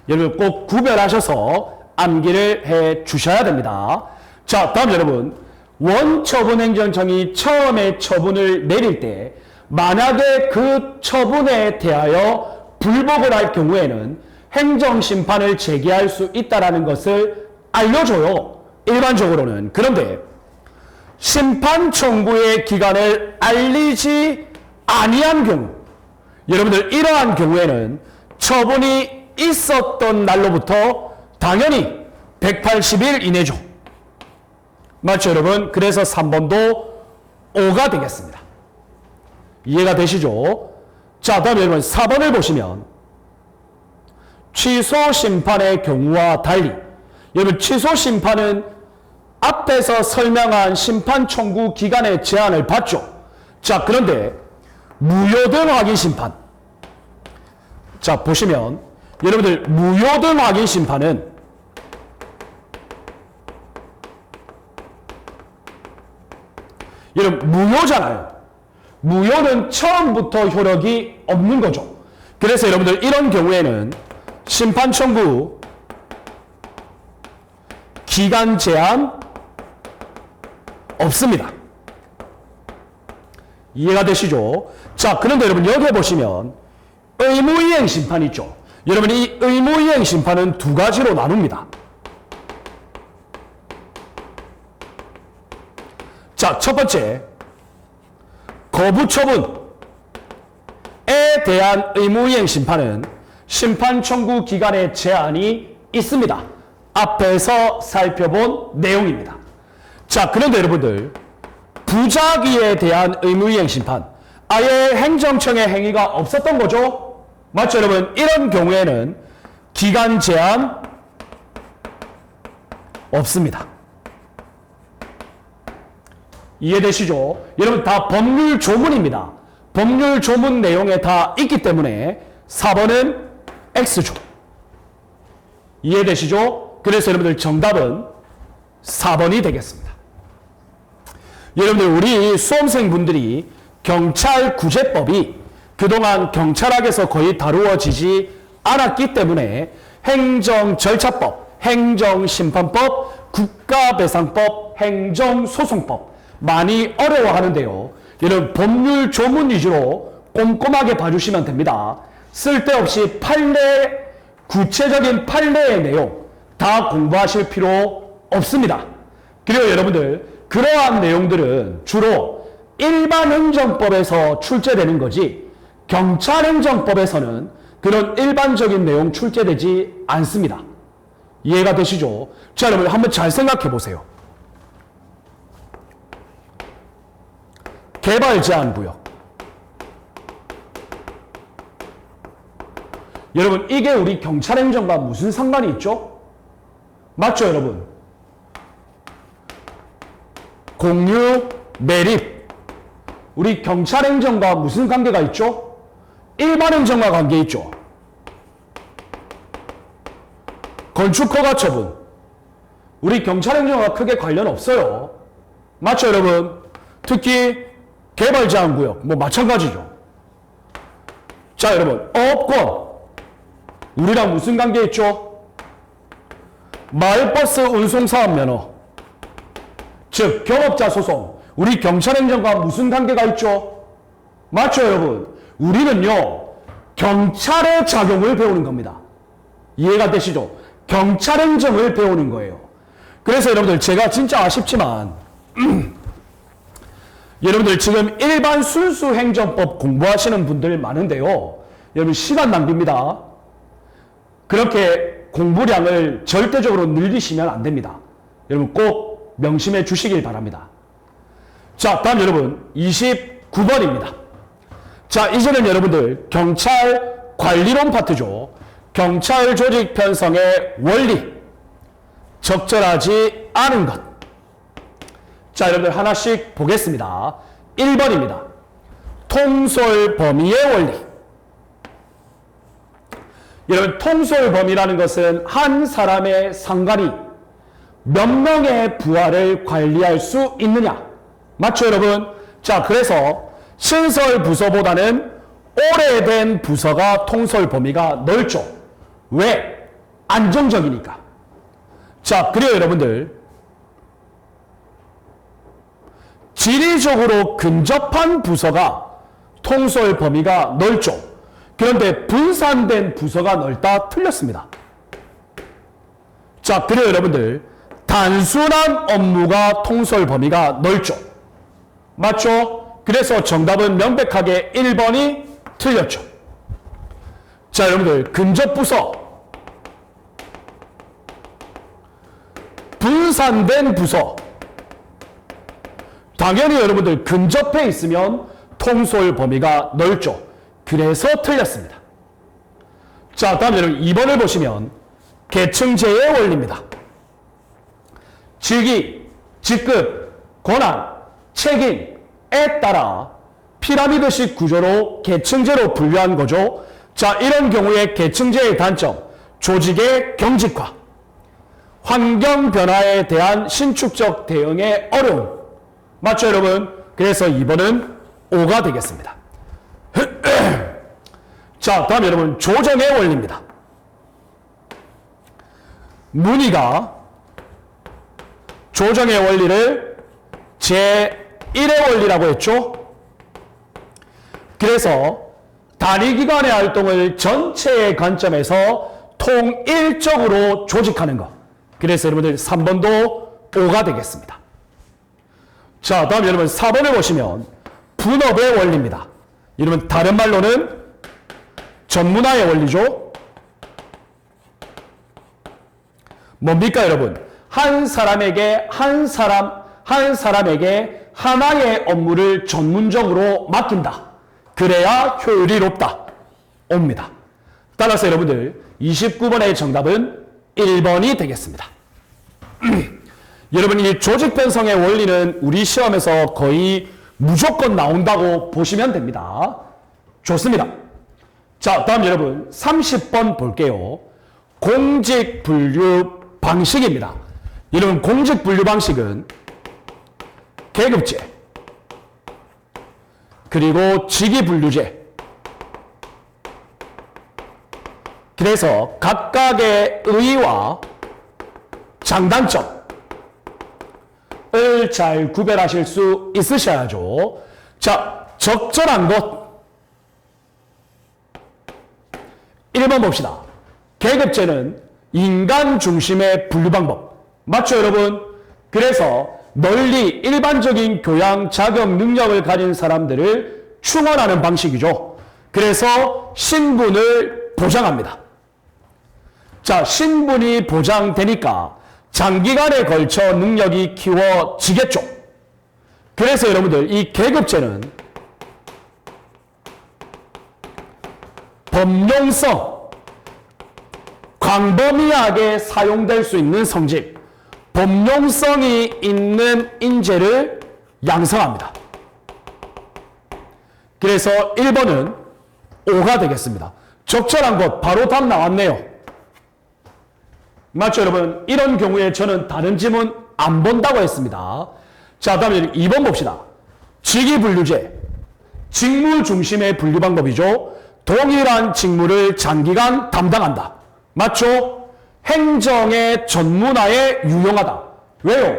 여러분 꼭 구별하셔서 암기를 해 주셔야 됩니다. 자, 다음 여러분. 원처분행정청이 처음에 처분을 내릴 때 만약에 그 처분에 대하여 불복을 할 경우에는 행정심판을 제기할 수 있다는 것을 알려줘요. 일반적으로는. 그런데 심판 청구의 기간을 알리지 아니한 경우, 여러분들 이러한 경우에는 처분이 있었던 날로부터 당연히 180일 이내죠. 맞죠, 여러분? 그래서 3번도 5가 되겠습니다. 이해가 되시죠? 자, 다음 여러분 4번을 보시면 취소 심판의 경우와 달리, 여러분 취소 심판은 앞에서 설명한 심판 청구 기간의 제한을 받죠. 자, 그런데 무효등 확인 심판. 자, 보시면 여러분들 무효등 확인 심판은 여러분 무효잖아요. 무효는 처음부터 효력이 없는 거죠. 그래서 여러분들 이런 경우에는 심판 청구 기간 제한 없습니다. 이해가 되시죠? 자, 그런데 여러분 여기에 보시면 의무이행 심판이 있죠. 여러분 이 의무이행 심판은 두 가지로 나눕니다. 자, 첫 번째 거부처분에 대한 의무이행 심판은 심판 청구 기간의 제한이 있습니다. 앞에서 살펴본 내용입니다. 자, 그런데 여러분들 부작위에 대한 의무이행 심판, 아예 행정청의 행위가 없었던 거죠. 맞죠, 여러분? 이런 경우에는 기간 제한 없습니다. 이해되시죠? 여러분 다 법률 조문입니다. 법률 조문 내용에 다 있기 때문에 4번은 X죠. 이해되시죠? 그래서 여러분들 정답은 4번이 되겠습니다. 여러분들 우리 수험생분들이 경찰구제법이 그동안 경찰학에서 거의 다루어지지 않았기 때문에 행정절차법, 행정심판법, 국가배상법, 행정소송법 많이 어려워하는데요. 여러분 법률 조문 위주로 꼼꼼하게 봐주시면 됩니다. 쓸데없이 판례, 구체적인 판례의 내용 다 공부하실 필요 없습니다. 그리고 여러분들 그러한 내용들은 주로 일반 행정법에서 출제되는 거지 경찰행정법에서는 그런 일반적인 내용 출제되지 않습니다. 이해가 되시죠? 자, 여러분 한번 잘 생각해 보세요. 개발 제한 구역. 여러분 이게 우리 경찰행정과 무슨 상관이 있죠? 맞죠, 여러분? 공유, 매립. 우리 경찰행정과 무슨 관계가 있죠? 일반 행정과 관계 있죠. 건축허가 처분. 우리 경찰행정과 크게 관련 없어요. 맞죠, 여러분? 특히 개발 제한 구역 뭐 마찬가지죠. 자, 여러분 업권. 우리랑 무슨 관계 있죠? 마을버스 운송사업 면허. 즉 경업자 소송. 우리 경찰행정과 무슨 관계가 있죠? 맞죠, 여러분? 우리는요, 경찰의 작용을 배우는 겁니다. 이해가 되시죠? 경찰행정을 배우는 거예요. 그래서 여러분들, 제가 진짜 아쉽지만, 여러분들 지금 일반 순수행정법 공부하시는 분들 많은데요. 여러분, 시간 낭비입니다. 그렇게 공부량을 절대적으로 늘리시면 안 됩니다. 여러분, 꼭 명심해 주시길 바랍니다. 자, 다음 여러분 29번입니다. 자, 이제는 여러분들 경찰 관리론 파트죠. 경찰 조직 편성의 원리, 적절하지 않은 것. 자, 여러분들 하나씩 보겠습니다. 1번입니다. 통솔 범위의 원리. 여러분, 통솔 범위라는 것은 한 사람의 상관이 몇 명의 부하를 관리할 수 있느냐. 맞죠, 여러분? 자, 그래서 신설 부서보다는 오래된 부서가 통솔 범위가 넓죠. 왜? 안정적이니까. 자, 그래요, 여러분들. 지리적으로 근접한 부서가 통솔 범위가 넓죠. 그런데 분산된 부서가 넓다? 틀렸습니다. 자, 그래요, 여러분들. 단순한 업무가 통솔 범위가 넓죠. 맞죠? 그래서 정답은 명백하게 1번이 틀렸죠. 자, 여러분들, 근접부서, 분산된 부서, 당연히 여러분들 근접해 있으면 통솔 범위가 넓죠. 그래서 틀렸습니다. 자, 다음 여러분 2번을 보시면 계층제의 원리입니다. 직위, 직급, 권한, 책임에 따라 피라미드식 구조로 계층제로 분류한 거죠. 자, 이런 경우에 계층제의 단점, 조직의 경직화, 환경 변화에 대한 신축적 대응의 어려움. 맞죠, 여러분? 그래서 2번은 5가 되겠습니다. 자, 다음 여러분 조정의 원리입니다. 문희가 조정의 원리를 제1의 원리라고 했죠. 그래서 단위기관의 활동을 전체의 관점에서 통일적으로 조직하는 것. 그래서 여러분들 3번도 5가 되겠습니다. 자, 다음 여러분 4번을 보시면 분업의 원리입니다. 여러분 다른 말로는 전문화의 원리죠. 뭡니까, 여러분? 한 사람에게 하나의 업무를 전문적으로 맡긴다. 그래야 효율이 높다. 옵니다. 따라서 여러분들 29번의 정답은 1번이 되겠습니다. 여러분, 이 조직 편성의 원리는 우리 시험에서 거의 무조건 나온다고 보시면 됩니다. 좋습니다. 자, 다음 여러분 30번 볼게요. 공직 분류 방식입니다. 여러분, 공직 분류 방식은 계급제, 그리고 직위 분류제. 그래서 각각의 의의와 장단점을 잘 구별하실 수 있으셔야죠. 자, 적절한 것. 1번 봅시다. 계급제는 인간 중심의 분류 방법. 맞죠, 여러분? 그래서 널리 일반적인 교양, 자격, 능력을 가진 사람들을 충원하는 방식이죠. 그래서 신분을 보장합니다. 자, 신분이 보장되니까 장기간에 걸쳐 능력이 키워지겠죠. 그래서 여러분들 이 계급제는 범용성, 광범위하게 사용될 수 있는 성직, 범용성이 있는 인재를 양성합니다. 그래서 1번은 5가 되겠습니다. 적절한 것 바로 답 나왔네요. 맞죠, 여러분? 이런 경우에 저는 다른 지문 안 본다고 했습니다. 자, 다음에 2번 봅시다. 직위 분류제, 직무 중심의 분류 방법이죠. 동일한 직무를 장기간 담당한다. 맞죠? 행정의 전문화에 유용하다. 왜요?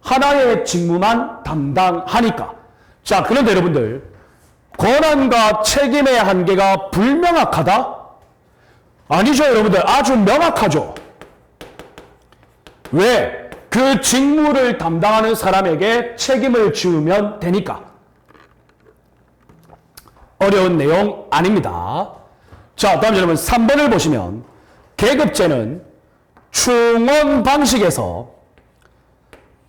하나의 직무만 담당하니까. 자, 그런데 여러분들, 권한과 책임의 한계가 불명확하다? 아니죠, 여러분들. 아주 명확하죠. 왜? 그 직무를 담당하는 사람에게 책임을 지우면 되니까. 어려운 내용 아닙니다. 자, 다음 여러분 3번을 보시면 계급제는 충원 방식에서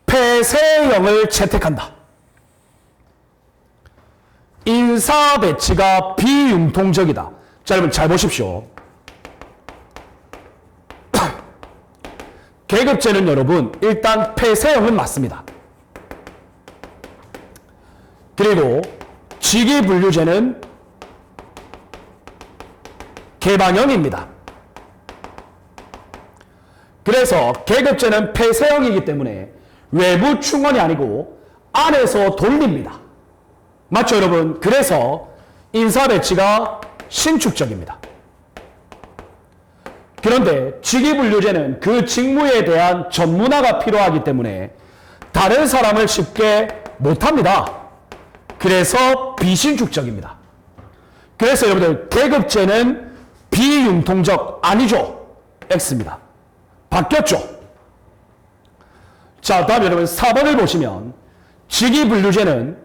폐쇄형을 채택한다. 인사 배치가 비융통적이다. 자, 여러분 잘 보십시오. 계급제는 여러분 일단 폐쇄형은 맞습니다. 그리고 직위분류제는 개방형입니다. 그래서 계급제는 폐쇄형이기 때문에 외부 충원이 아니고 안에서 돌립니다. 맞죠, 여러분? 그래서 인사 배치가 신축적입니다. 그런데 직위분류제는 그 직무에 대한 전문화가 필요하기 때문에 다른 사람을 쉽게 못합니다. 그래서 비신축적입니다. 그래서 여러분들 계급제는 비융통적 아니죠. X입니다. 바뀌었죠. 자, 다음 여러분 4번을 보시면 직위분류제는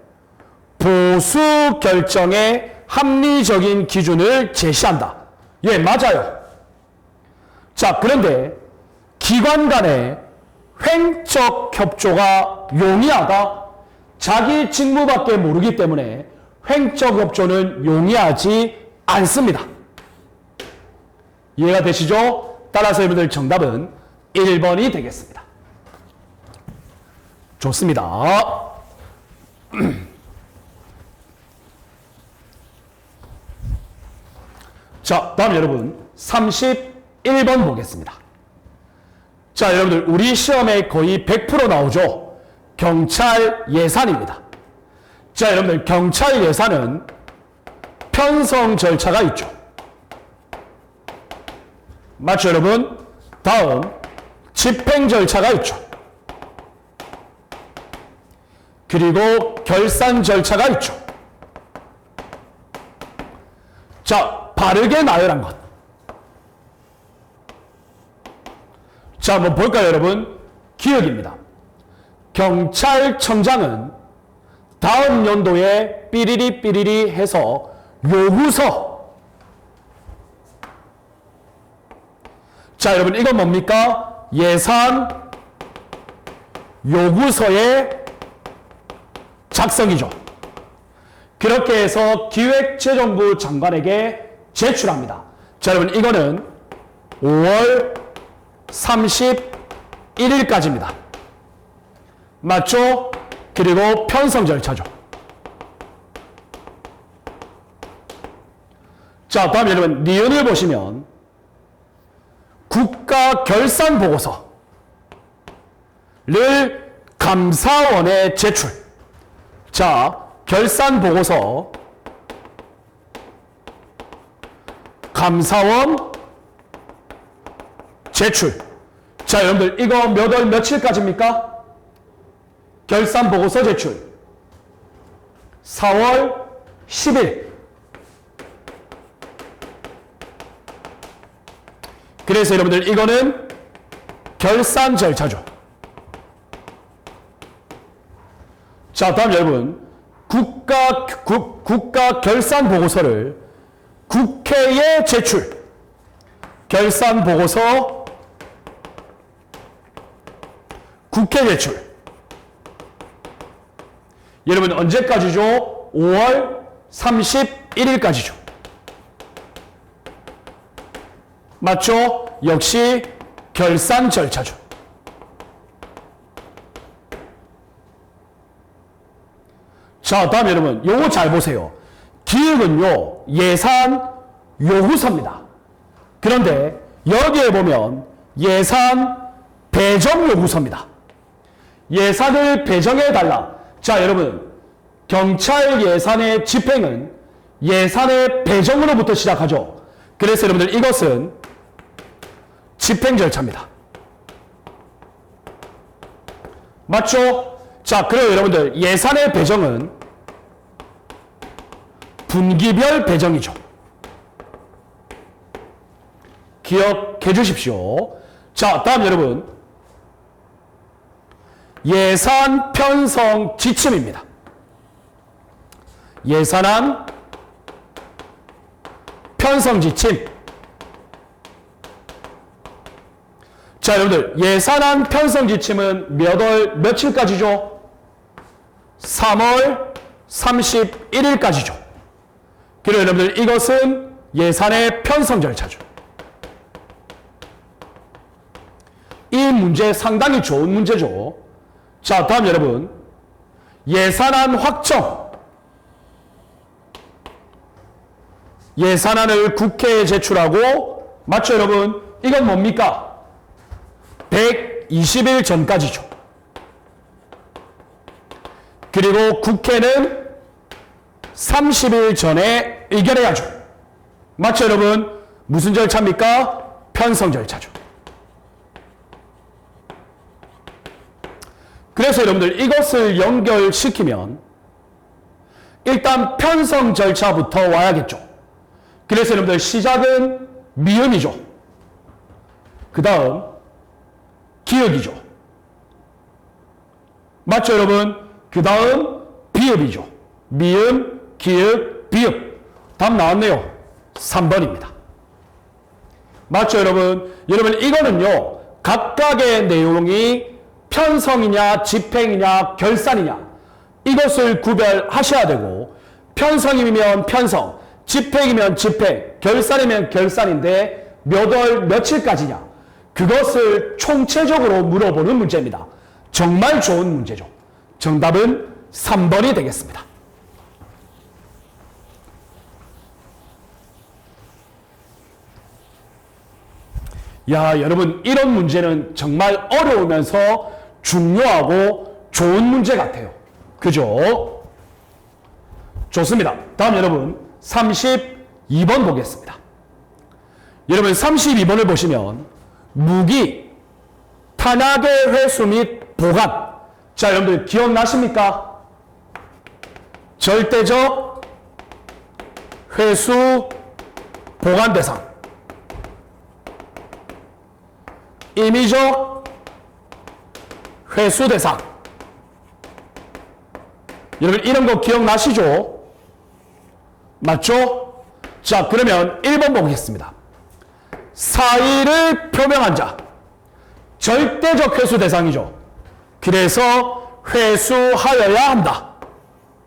보수 결정의 합리적인 기준을 제시한다. 예, 맞아요. 자, 그런데 기관 간의 횡적 협조가 용이하다? 자기 직무밖에 모르기 때문에 횡적 협조는 용이하지 않습니다. 이해가 되시죠? 따라서 여러분들 정답은 1번이 되겠습니다. 좋습니다. 자, 다음 여러분 31번 보겠습니다. 자, 여러분들 우리 시험에 거의 100% 나오죠. 경찰 예산입니다. 자, 여러분들 경찰 예산은 편성 절차가 있죠. 맞죠, 여러분? 다음 집행 절차가 있죠. 그리고 결산 절차가 있죠. 자, 바르게 나열한 것. 자, 한번 볼까요, 여러분? 기억입니다. 경찰청장은 다음 연도에 삐리리 해서 요구서. 자, 여러분 이건 뭡니까? 예산 요구서의 작성이죠. 그렇게 해서 기획재정부 장관에게 제출합니다. 자, 여러분 이거는 5월 31일까지입니다. 맞죠? 그리고 편성 절차죠. 자, 다음 여러분 니은을 보시면 국가 결산 보고서를 감사원에 제출. 자, 결산 보고서 감사원 제출. 자, 여러분들 이거 몇 월 며칠까지입니까? 결산 보고서 제출 4월 10일. 그래서 여러분들 이거는 결산 절차죠. 자, 다음 여러분 국가 결산 보고서를 국회에 제출. 결산 보고서 국회 제출. 여러분 언제까지죠? 5월 31일까지죠. 맞죠? 역시 결산 절차죠. 자, 다음 여러분 요거 잘 보세요. 기획은요 예산 요구서입니다. 그런데 여기에 보면 예산 배정 요구서입니다. 예산을 배정해 달라. 자, 여러분 경찰 예산의 집행은 예산의 배정으로부터 시작하죠. 그래서 여러분들 이것은 집행 절차입니다. 맞죠? 자, 그리고 여러분들 예산의 배정은 분기별 배정이죠. 기억해 주십시오. 자, 다음 여러분 예산 편성 지침입니다. 예산안 편성 지침. 자, 여러분들 예산안 편성 지침은 몇 월 며칠까지죠? 3월 31일까지죠. 그리고 여러분들 이것은 예산의 편성 절차죠. 이 문제 상당히 좋은 문제죠. 자, 다음 여러분 예산안 확정. 예산안을 국회에 제출하고 맞죠 여러분? 이건 뭡니까? 120일 전까지죠. 그리고 국회는 30일 전에 의결해야죠. 맞죠 여러분? 무슨 절차입니까? 편성 절차죠. 그래서 여러분들 이것을 연결시키면 일단 편성 절차부터 와야겠죠. 그래서 여러분들 시작은 미음이죠. 그 다음 기읍이죠. 맞죠 여러분? 그 다음 비읍이죠. 미음, 기읍, 비읍. 답 나왔네요. 3번입니다. 맞죠 여러분? 여러분 이거는요 각각의 내용이 편성이냐 집행이냐 결산이냐 이것을 구별하셔야 되고, 편성이면 편성, 집행이면 집행, 결산이면 결산인데 몇 월 며칠까지냐 그것을 총체적으로 물어보는 문제입니다. 정말 좋은 문제죠. 정답은 3번이 되겠습니다. 야, 여러분 이런 문제는 정말 어려우면서 중요하고 좋은 문제 같아요. 그죠? 좋습니다. 다음 여러분 32번 보겠습니다. 여러분 32번을 보시면 무기, 탄약의 회수 및 보관. 자, 여러분들 기억나십니까? 절대적 회수 보관 대상, 임의적 회수 대상. 여러분 이런 거 기억나시죠? 맞죠? 자, 그러면 1번 보겠습니다. 사의를 표명한 자, 절대적 회수 대상이죠. 그래서 회수하여야 한다.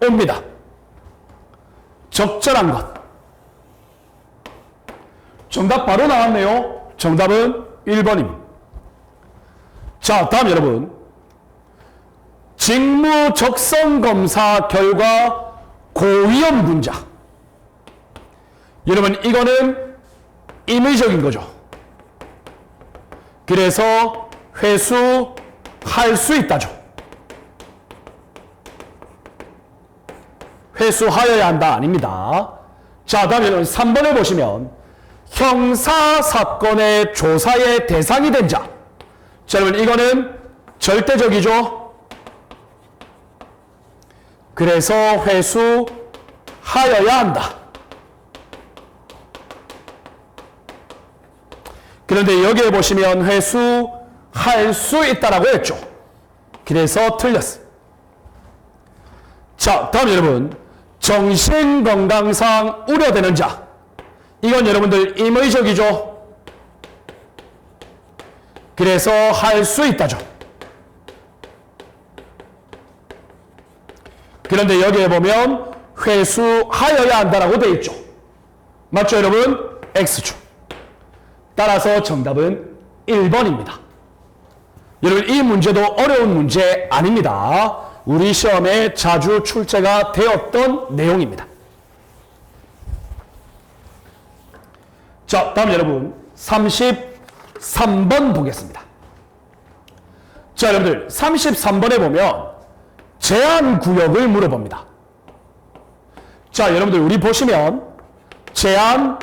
옵니다. 적절한 것. 정답 바로 나왔네요. 정답은 1번입니다. 자, 다음 여러분 직무 적성 검사 결과 고위험 군자. 여러분 이거는 임의적인 거죠. 그래서 회수할 수 있다죠. 회수하여야 한다 아닙니다. 자, 다음에는 3번을 보시면 형사사건의 조사의 대상이 된 자. 자, 여러분 이거는 절대적이죠. 그래서 회수하여야 한다. 그런데 여기에 보시면 회수할 수 있다라고 했죠. 그래서 틀렸어요. 자, 다음 여러분 정신건강상 우려되는 자. 이건 여러분들 임의적이죠. 그래서 할 수 있다죠. 그런데 여기에 보면 회수하여야 한다라고 되어 있죠. 맞죠 여러분? X죠. 따라서 정답은 1번입니다. 여러분 이 문제도 어려운 문제 아닙니다. 우리 시험에 자주 출제가 되었던 내용입니다. 자, 다음 여러분 33번 보겠습니다. 자, 여러분들 33번에 보면 제한구역을 물어봅니다. 자, 자, 여러분들 우리 보시면 제한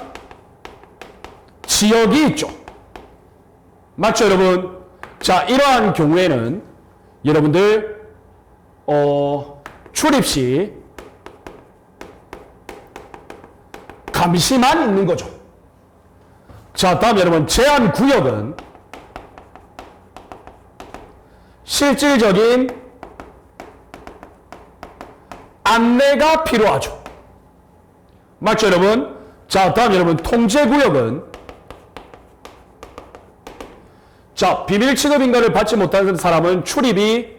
지역이 있죠. 맞죠, 여러분? 자, 이러한 경우에는 여러분들 출입 시 감시만 있는 거죠. 자, 다음 여러분 제한 구역은 실질적인 안내가 필요하죠. 맞죠, 여러분? 자, 다음 여러분 통제 구역은 자, 비밀 취급 인가를 받지 못하는 사람은 출입이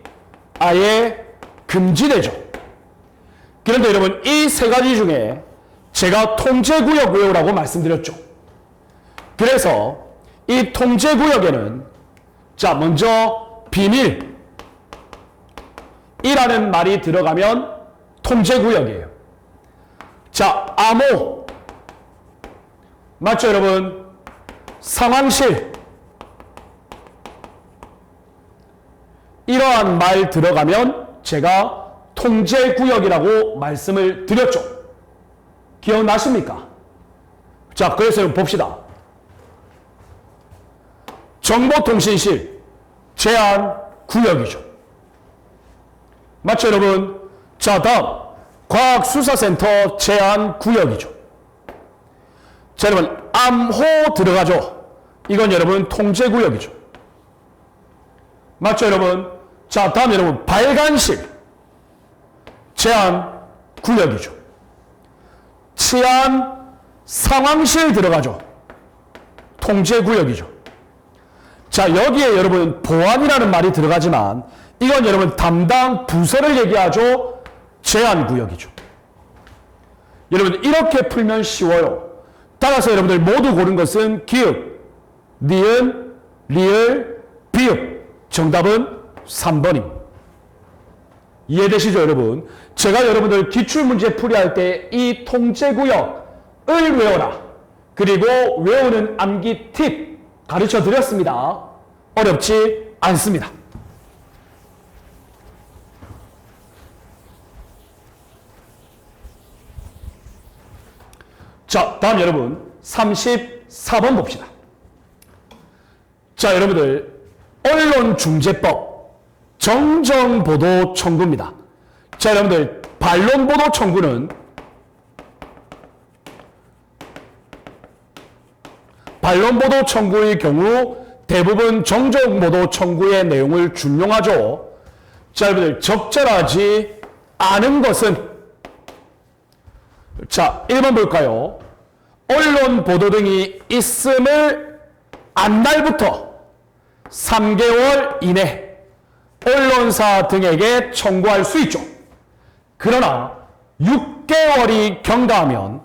아예 금지되죠. 그런데 여러분 이 세 가지 중에 제가 통제구역 외우라고 말씀드렸죠. 그래서 이 통제구역에는 자, 먼저 비밀이라는 말이 들어가면 통제구역이에요. 자, 암호 맞죠, 여러분? 상황실 이러한 말 들어가면 제가 통제구역이라고 말씀을 드렸죠. 기억나십니까? 자, 그래서 봅시다. 정보통신실 제한구역이죠. 맞죠, 여러분? 자, 다음 과학수사센터 제한구역이죠. 자, 여러분 암호 들어가죠. 이건 여러분 통제구역이죠. 맞죠, 여러분? 자, 다음 여러분 발간실 제한구역이죠. 치안 상황실 들어가죠. 통제구역이죠. 자, 여기에 여러분 보안이라는 말이 들어가지만 이건 여러분 담당 부서를 얘기하죠. 제한구역이죠. 여러분 이렇게 풀면 쉬워요. 따라서 여러분들 모두 고른 것은 기읍, 니은, 리을, 비읍. 정답은 3번입니다. 이해되시죠, 여러분? 제가 여러분들 기출문제 풀이할 때 이 통제구역을 외워라. 그리고 외우는 암기 팁 가르쳐 드렸습니다. 어렵지 않습니다. 자, 다음 여러분 34번 봅시다. 자, 여러분들 언론중재법 정정보도 청구입니다. 자, 여러분들 반론보도 청구는 반론보도 청구의 경우 대부분 정정보도 청구의 내용을 준용하죠. 자, 여러분들 적절하지 않은 것은 자, 1번 볼까요? 언론 보도 등이 있음을 안날부터 3개월 이내 언론사 등에게 청구할 수 있죠. 그러나 6개월이 경과하면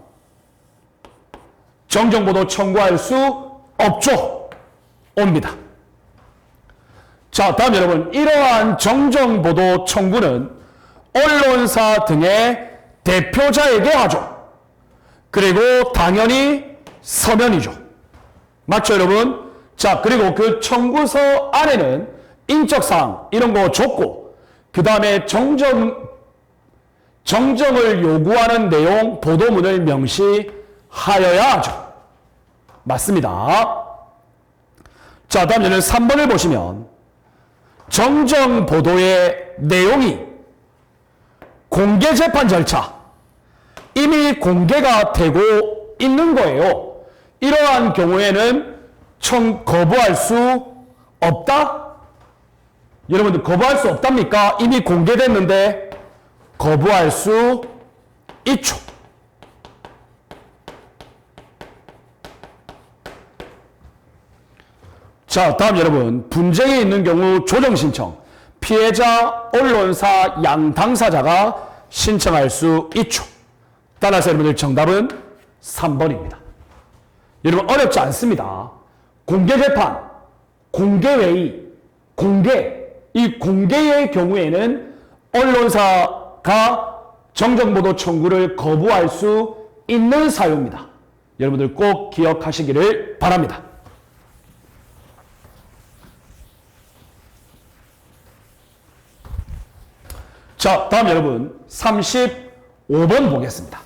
정정보도 청구할 수 없죠. 옵니다. 자, 다음 여러분 이러한 정정보도 청구는 언론사 등의 대표자에게 하죠. 그리고 당연히 서면이죠. 맞죠, 여러분? 자, 그리고 그 청구서 안에는 인적사항 이런 거 적고 그 다음에 정정을 요구하는 내용 보도문을 명시하여야 하죠. 맞습니다. 자, 다음 여러분 3번을 보시면 정정보도의 내용이 공개재판 절차 이미 공개가 되고 있는 거예요. 이러한 경우에는 거부할 수 없다? 여러분들 거부할 수 없답니까? 이미 공개됐는데 거부할 수 있죠. 자, 다음 여러분 분쟁이 있는 경우 조정신청 피해자, 언론사, 양 당사자가 신청할 수 있죠. 따라서 여러분들 정답은 3번입니다. 여러분 어렵지 않습니다. 공개재판, 공개회의, 이 공개의 경우에는 언론사가 정정보도 청구를 거부할 수 있는 사유입니다. 여러분들 꼭 기억하시기를 바랍니다. 자, 다음 여러분 35번 보겠습니다.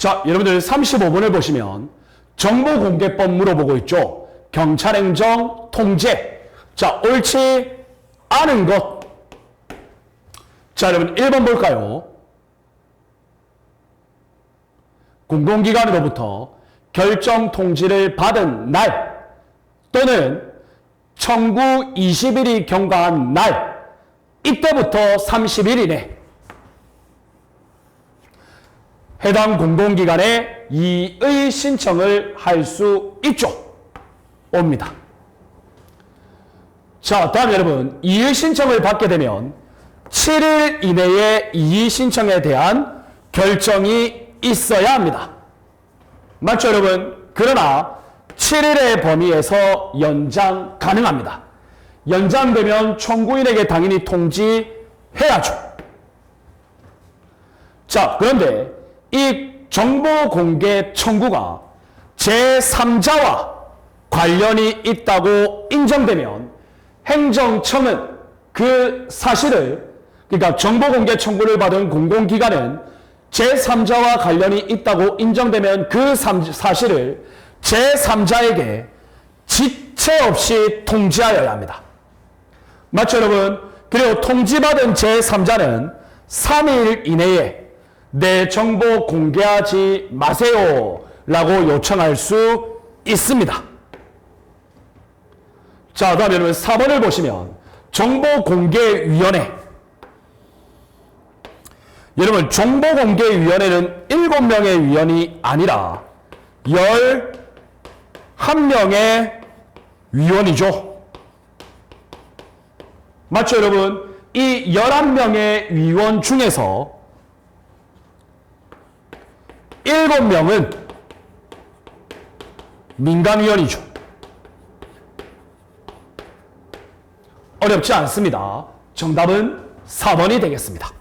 자, 여러분들 35번을 보시면 정보공개법 물어보고 있죠. 경찰행정 통제. 자, 옳지 않은 것. 자, 여러분 1번 볼까요? 공공기관으로부터 결정 통지를 받은 날 또는 청구 20일이 경과한 날 이때부터 30일 이내 해당 공공기관에 이의 신청을 할 수 있죠. 옵니다. 자, 다음 여러분 이의 신청을 받게 되면 7일 이내에 이의 신청에 대한 결정이 있어야 합니다. 맞죠 여러분? 그러나 7일의 범위에서 연장 가능합니다. 연장되면 청구인에게 당연히 통지해야죠. 자, 그런데 이 정보공개 청구가 제3자와 관련이 있다고 인정되면 행정청은 그 사실을, 그러니까 정보공개 청구를 받은 공공기관은 제3자와 관련이 있다고 인정되면 그 사실을 제3자에게 지체 없이 통지하여야 합니다. 맞죠 여러분? 그리고 통지받은 제3자는 3일 이내에 내 정보 공개하지 마세요 라고 요청할 수 있습니다. 자, 다음 여러분 4번을 보시면 정보공개위원회. 여러분 정보공개위원회는 7명의 위원이 아니라 11명의 위원이죠. 맞죠 여러분? 이 11명의 위원 중에서 7명은 민간위원이죠. 어렵지 않습니다. 정답은 4번이 되겠습니다.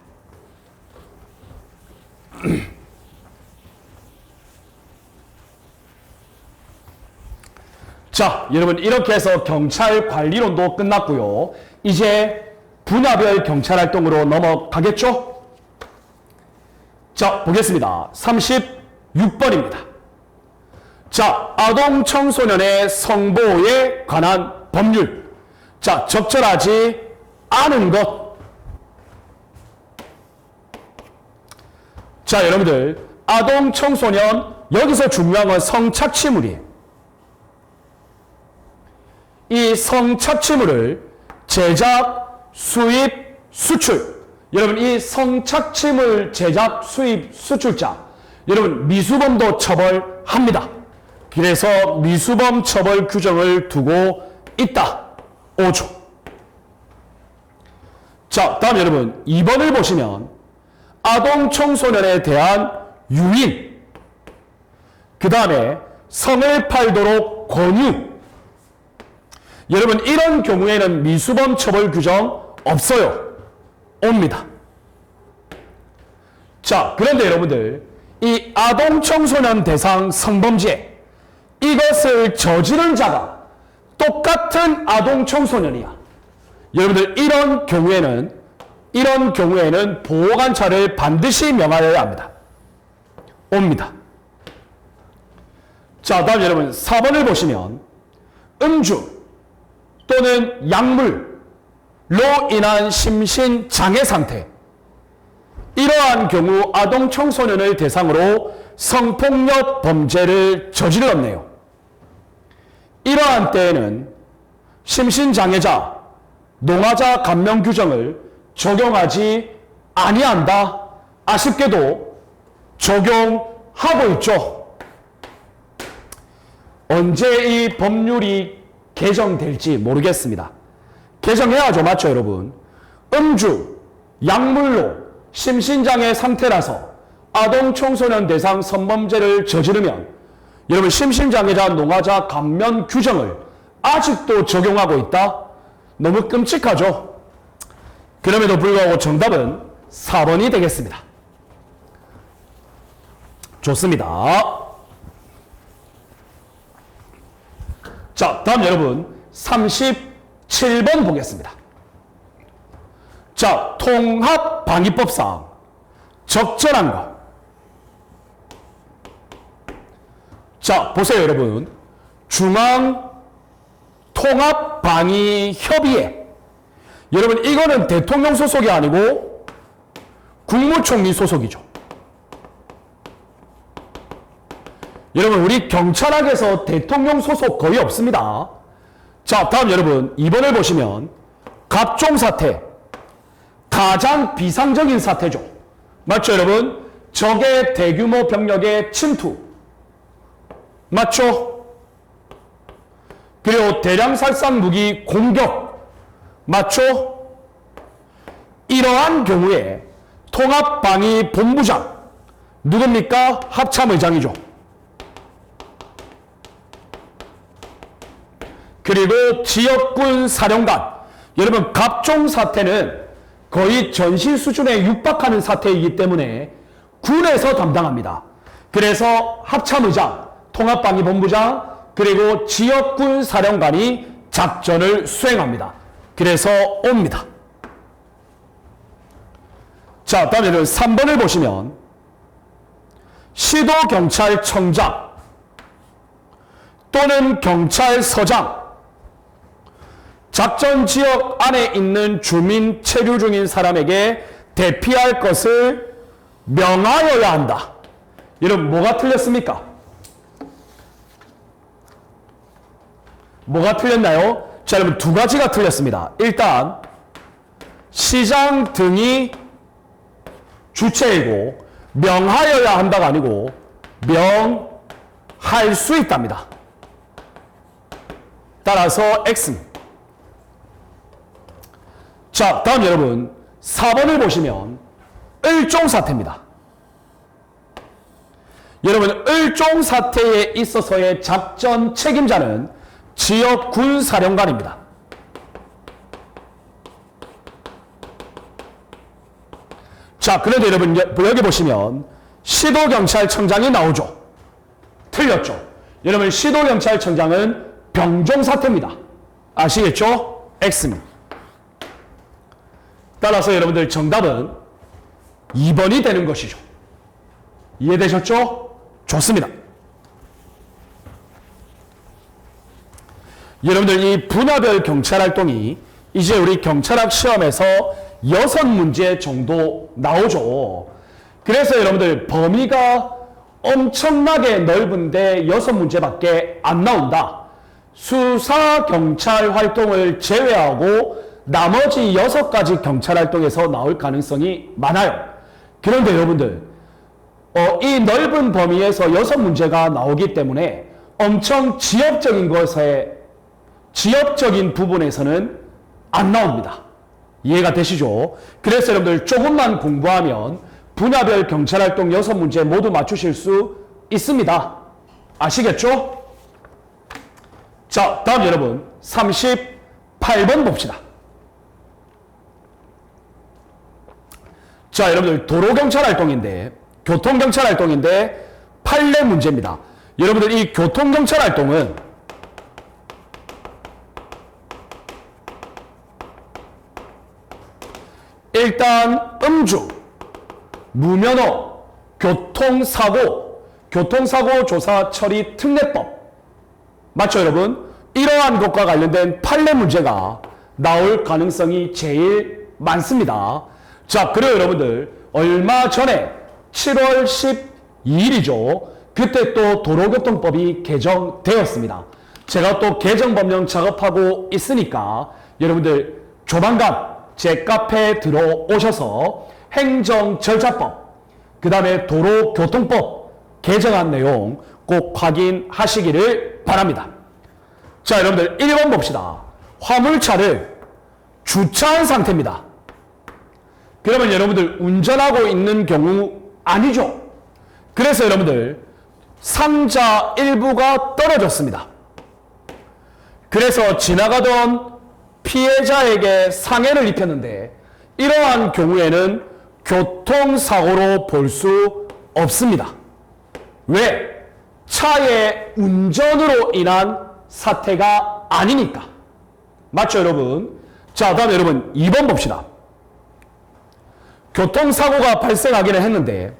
자, 여러분 이렇게 해서 경찰관리론도 끝났고요. 이제 분야별 경찰활동으로 넘어가겠죠? 자, 보겠습니다. 36번입니다. 자, 아동 청소년의 성보호에 관한 법률. 자, 적절하지 않은 것. 자, 여러분들 아동 청소년 여기서 중요한 건 성착취물이에요. 이 성착취물을 제작, 수입, 수출. 여러분 이 성착취물 제작, 수입, 수출자 여러분 미수범도 처벌합니다. 그래서 미수범 처벌 규정을 두고 있다. 5조. 자, 다음 여러분 2번을 보시면 아동 청소년에 대한 유인, 그 다음에 성을 팔도록 권유. 여러분 이런 경우에는 미수범 처벌 규정 없어요. 옵니다. 자, 그런데 여러분들 이 아동 청소년 대상 성범죄 이것을 저지른 자가 똑같은 아동 청소년이야. 여러분들 이런 경우에는 보호관찰을 반드시 명하여야 합니다. 옵니다. 자, 다음 여러분 4번을 보시면 음주 또는 약물로 인한 심신장애 상태, 이러한 경우 아동 청소년을 대상으로 성폭력 범죄를 저질렀네요. 이러한 때에는 심신장애자, 농아자 감면 규정을 적용하지 아니한다. 아쉽게도 적용하고 있죠. 언제 이 법률이 개정될지 모르겠습니다. 개정해야죠. 맞죠 여러분? 음주, 약물로 심신장애 상태라서 아동 청소년 대상 성범죄를 저지르면 여러분 심신장애자, 농아자 감면 규정을 아직도 적용하고 있다? 너무 끔찍하죠? 그럼에도 불구하고 정답은 4번이 되겠습니다. 좋습니다. 자, 다음 여러분 37번 보겠습니다. 자, 통합방위법상 적절한 것. 자, 보세요, 여러분. 중앙통합방위협의회. 여러분, 이거는 대통령 소속이 아니고 국무총리 소속이죠. 여러분, 우리 경찰학에서 대통령 소속 거의 없습니다. 자, 다음 여러분, 2번을 보시면 갑종사태. 가장 비상적인 사태죠. 맞죠, 여러분? 적의 대규모 병력의 침투. 맞죠? 그리고 대량 살상 무기 공격. 맞죠? 이러한 경우에 통합방위본부장. 누굽니까? 합참의장이죠. 그리고 지역군 사령관. 여러분, 갑종 사태는 거의 전시 수준에 육박하는 사태이기 때문에 군에서 담당합니다. 그래서 합참의장, 통합방위본부장, 그리고 지역군 사령관이 작전을 수행합니다. 그래서 옵니다. 자, 다음에 3번을 보시면 시도경찰청장 또는 경찰서장, 작전 지역 안에 있는 주민 체류 중인 사람에게 대피할 것을 명하여야 한다. 여러분, 뭐가 틀렸습니까? 뭐가 틀렸나요? 자, 여러분, 두 가지가 틀렸습니다. 일단 시장 등이 주체이고 명하여야 한다가 아니고 명할 수 있답니다. 따라서 X. 자, 다음 여러분 4번을 보시면 을종사태입니다. 여러분, 을종사태에 있어서의 작전 책임자는 지역군사령관입니다. 자, 그런데 여러분 여기 보시면 시도경찰청장이 나오죠. 틀렸죠. 여러분, 시도경찰청장은 병종사태입니다. 아시겠죠? X입니다. 따라서 여러분들 정답은 2번이 되는 것이죠. 이해되셨죠? 좋습니다. 여러분들, 이 분야별 경찰활동이 이제 우리 경찰학 시험에서 6문제 정도 나오죠. 그래서 여러분들 범위가 엄청나게 넓은데 6문제밖에 안 나온다. 수사 경찰 활동을 제외하고 나머지 6가지 경찰활동에서 나올 가능성이 많아요. 그런데 여러분들, 이 넓은 범위에서 6문제가 나오기 때문에 엄청 지역적인 부분에서는 안 나옵니다. 이해가 되시죠? 그래서 여러분들 조금만 공부하면 분야별 경찰활동 6문제 모두 맞추실 수 있습니다. 아시겠죠? 자, 다음 여러분 38번 봅시다. 자, 여러분들 도로경찰활동인데, 교통경찰활동인데 판례 문제입니다. 여러분들, 이 교통경찰활동은 일단 음주, 무면허, 교통사고 조사 처리 특례법. 맞죠, 여러분? 이러한 것과 관련된 판례 문제가 나올 가능성이 제일 많습니다. 자, 그리고 여러분들, 얼마 전에 7월 12일이죠. 그때 또 도로교통법이 개정되었습니다. 제가 또 개정법령 작업하고 있으니까 여러분들 조만간 제 카페에 들어오셔서 행정절차법, 그 다음에 도로교통법 개정한 내용 꼭 확인하시기를 바랍니다. 자, 여러분들 1번 봅시다. 화물차를 주차한 상태입니다. 그러면 여러분들 운전하고 있는 경우 아니죠. 그래서 여러분들 상자 일부가 떨어졌습니다. 그래서 지나가던 피해자에게 상해를 입혔는데 이러한 경우에는 교통사고로 볼 수 없습니다. 왜? 차의 운전으로 인한 사태가 아니니까. 맞죠, 여러분? 자, 다음에 여러분 2번 봅시다. 교통사고가 발생하기는 했는데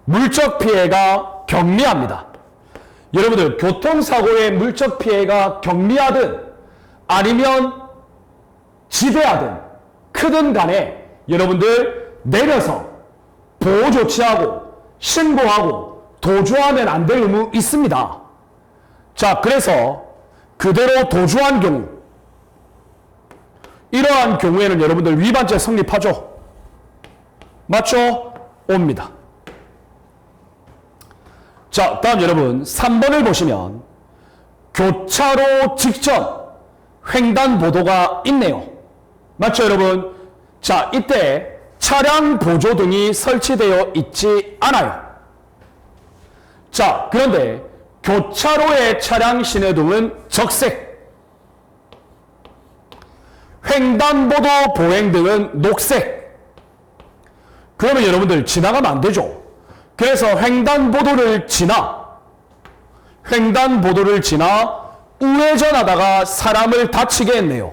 물적 피해가 경미합니다. 여러분들 교통사고의 물적 피해가 경미하든 아니면 지대하든 크든 간에 여러분들 내려서 보호 조치하고 신고하고 도주하면 안 될 의무 있습니다. 자, 그래서 그대로 도주한 경우 이러한 경우에는 여러분들 위반죄 성립하죠. 맞죠? 옵니다. 자, 다음 여러분 3번을 보시면 교차로 직전 횡단보도가 있네요. 맞죠 여러분? 자, 이때 차량 보조등이 설치되어 있지 않아요. 자, 그런데 교차로의 차량 신호등은 적색, 횡단보도 보행등은 녹색. 그러면 여러분들 지나가면 안 되죠. 그래서 횡단보도를 지나 우회전하다가 사람을 다치게 했네요.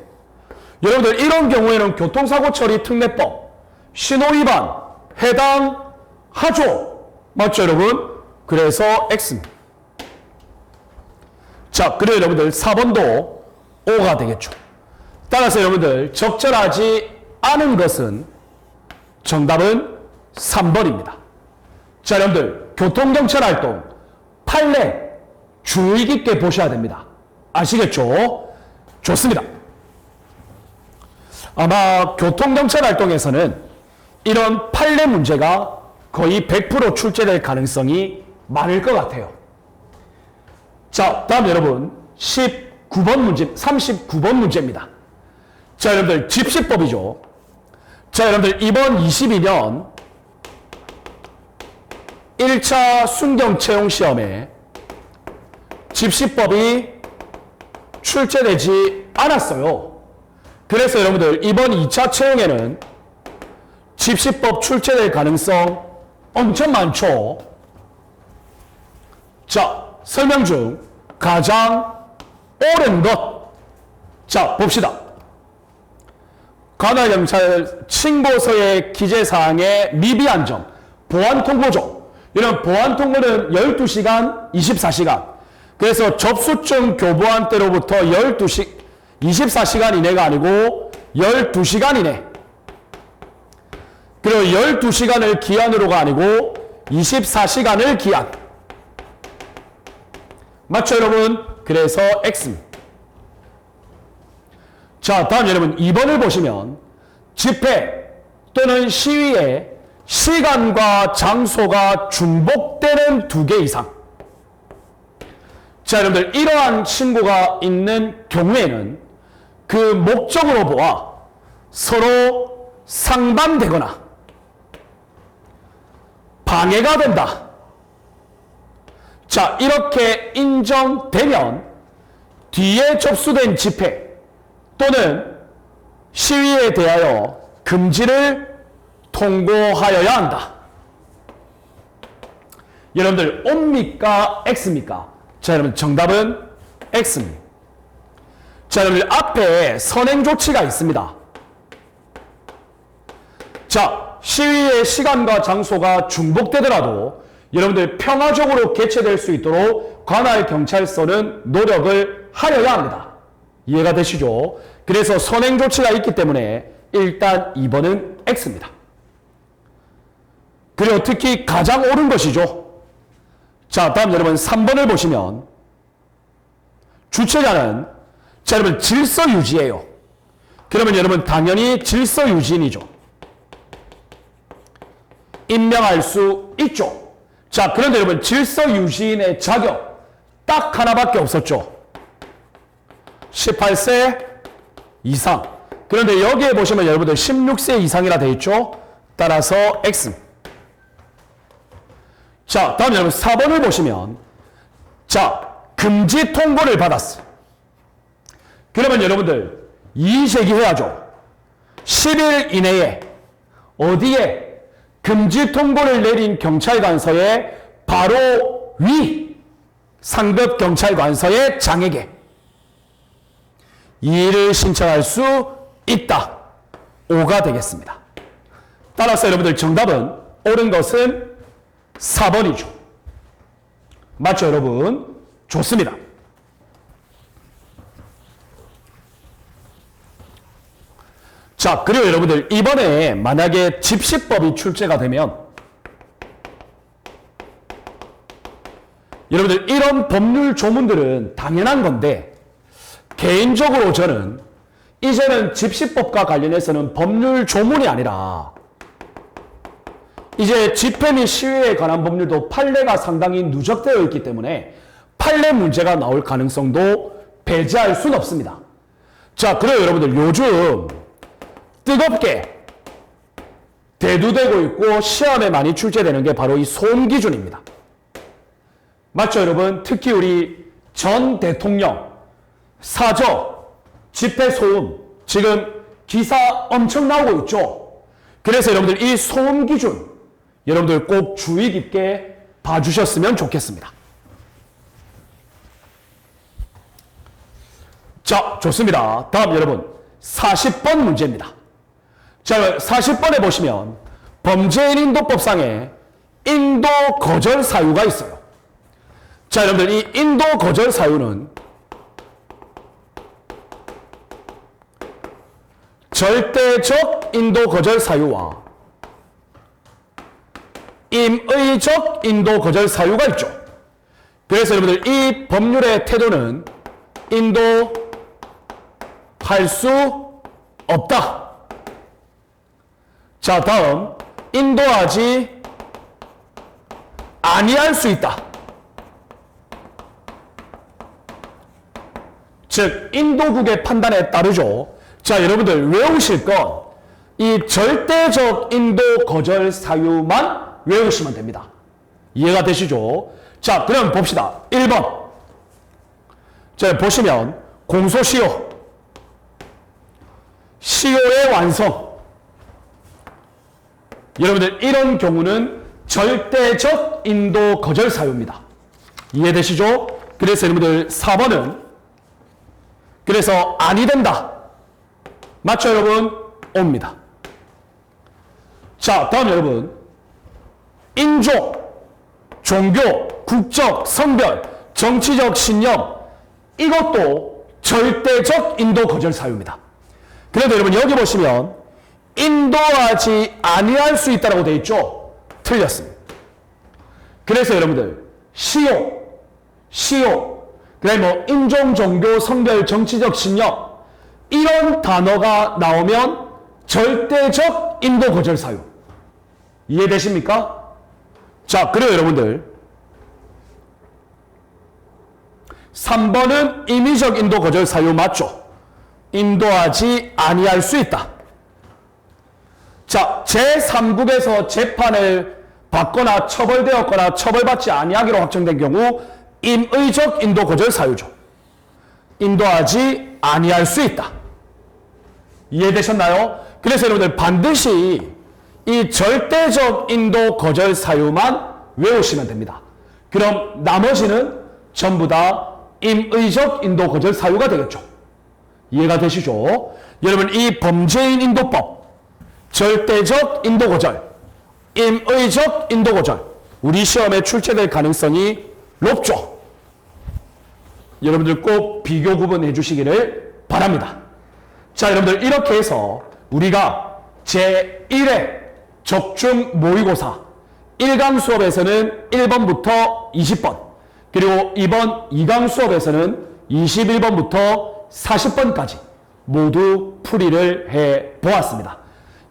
여러분들 이런 경우에는 교통사고 처리 특례법 신호위반 해당하죠. 맞죠 여러분? 그래서 X입니다. 자, 그리고 여러분들 4번도 O가 되겠죠. 따라서 여러분들 적절하지 않은 것은 정답은 3번입니다. 자, 여러분들 교통경찰 활동 판례 주의 깊게 보셔야 됩니다. 아시겠죠? 좋습니다. 아마 교통경찰 활동에서는 이런 판례 문제가 거의 100% 출제될 가능성이 많을 것 같아요. 자, 다음 여러분 19번 문제, 39번 문제입니다. 자, 여러분들 집시법이죠. 자, 여러분들 이번 22년 1차 순경 채용 시험에 집시법이 출제되지 않았어요. 그래서 여러분들 이번 2차 채용에는 집시법 출제될 가능성 엄청 많죠. 자, 설명 중 가장 옳은 것. 자, 봅시다. 관할경찰 신고서의 기재사항의 미비한 점, 보안통보죠. 이런 보안통보는 12시간, 24시간. 그래서 접수증 교부한 때로부터 24시간 이내가 아니고 12시간 이내. 그리고 12시간을 기한으로가 아니고 24시간을 기한. 맞죠 여러분? 그래서 X입니다. 자, 다음 여러분 2번을 보시면 집회 또는 시위에 시간과 장소가 중복되는 2개 이상. 자, 여러분들 이러한 신고가 있는 경우에는 그 목적으로 보아 서로 상반되거나 방해가 된다. 자, 이렇게 인정되면 뒤에 접수된 집회 또는 시위에 대하여 금지를 통고하여야 한다. 여러분들 O입니까? X입니까? 자, 여러분 정답은 X입니다. 자, 여러분들 앞에 선행 조치가 있습니다. 자, 시위의 시간과 장소가 중복되더라도 여러분들 평화적으로 개최될 수 있도록 관할 경찰서는 노력을 하여야 합니다. 이해가 되시죠? 그래서 선행 조치가 있기 때문에 일단 2번은 X입니다. 그리고 특히 가장 옳은 것이죠. 자, 다음 여러분 3번을 보시면 주체자는 자, 여러분 질서 유지예요. 그러면 여러분 당연히 질서 유지인이죠. 임명할 수 있죠. 자, 그런데 여러분 질서 유지인의 자격 딱 하나밖에 없었죠. 18세 이상. 그런데 여기에 보시면 여러분들 16세 이상이라 되어 있죠. 따라서 X. 자, 다음 여러분 4번을 보시면 자, 금지 통보를 받았어. 그러면 여러분들 이의 제기해야죠. 10일 이내에 어디에 금지 통보를 내린 경찰관서의 바로 위 상급 경찰관서의 장에게 이의를 신청할 수 있다. 5가 되겠습니다. 따라서 여러분들 정답은 옳은 것은 4번이죠. 맞죠 여러분? 좋습니다. 자, 그리고 여러분들 이번에 만약에 집시법이 출제가 되면 여러분들 이런 법률 조문들은 당연한 건데 개인적으로 저는 이제는 집시법과 관련해서는 법률 조문이 아니라 이제 집회 및 시위에 관한 법률도 판례가 상당히 누적되어 있기 때문에 판례 문제가 나올 가능성도 배제할 수는 없습니다. 자, 그래요 여러분들 요즘 뜨겁게 대두되고 있고 시험에 많이 출제되는 게 바로 이 소음 기준입니다. 맞죠 여러분? 특히 우리 전 대통령 사저 집회 소음 지금 기사 엄청 나오고 있죠. 그래서 여러분들 이 소음 기준 여러분들 꼭 주의 깊게 봐주셨으면 좋겠습니다. 자, 좋습니다. 다음 여러분 40번 문제입니다. 자, 40번에 보시면 범죄인 인도법상에 인도 거절 사유가 있어요. 자, 여러분들 이 인도 거절 사유는 절대적 인도 거절 사유와 임의적 인도 거절 사유가 있죠. 그래서 여러분들 이 법률의 태도는 인도할 수 없다. 자, 다음 인도하지 아니할 수 있다. 즉 인도국의 판단에 따르죠. 자, 여러분들 외우실 건 이 절대적 인도 거절 사유만 외우시면 됩니다. 이해가 되시죠? 자, 그럼 봅시다. 1번. 자, 보시면 공소시효. 시효의 완성. 여러분들 이런 경우는 절대적 인도 거절 사유입니다. 이해되시죠? 그래서 여러분들 4번은 그래서 아니 된다. 맞죠 여러분? 옵니다. 자, 다음 여러분 인종, 종교, 국적, 성별, 정치적 신념 이것도 절대적 인도 거절 사유입니다. 그래도 여러분 여기 보시면 인도하지 아니할 수 있다고 되어 있죠? 틀렸습니다. 그래서 여러분들 시효, 그 다음에 뭐 인종, 종교, 성별, 정치적 신념 이런 단어가 나오면 절대적 인도 거절 사유. 이해되십니까? 자, 그래요 여러분들 3번은 임의적 인도 거절 사유 맞죠? 인도하지 아니할 수 있다. 자, 제3국에서 재판을 받거나 처벌되었거나 처벌받지 아니하기로 확정된 경우 임의적 인도 거절 사유죠. 인도하지 아니할 수 있다. 이해되셨나요? 그래서 여러분들 반드시 이 절대적 인도 거절 사유만 외우시면 됩니다. 그럼 나머지는 전부 다 임의적 인도 거절 사유가 되겠죠. 이해가 되시죠? 여러분 이 범죄인 인도법 절대적 인도 거절, 임의적 인도 거절 우리 시험에 출제될 가능성이 높죠. 여러분들 꼭 비교 구분해 주시기를 바랍니다. 자, 여러분들 이렇게 해서 우리가 제1회 적중 모의고사 1강 수업에서는 1번부터 20번 그리고 이번 2강 수업에서는 21번부터 40번까지 모두 풀이를 해보았습니다.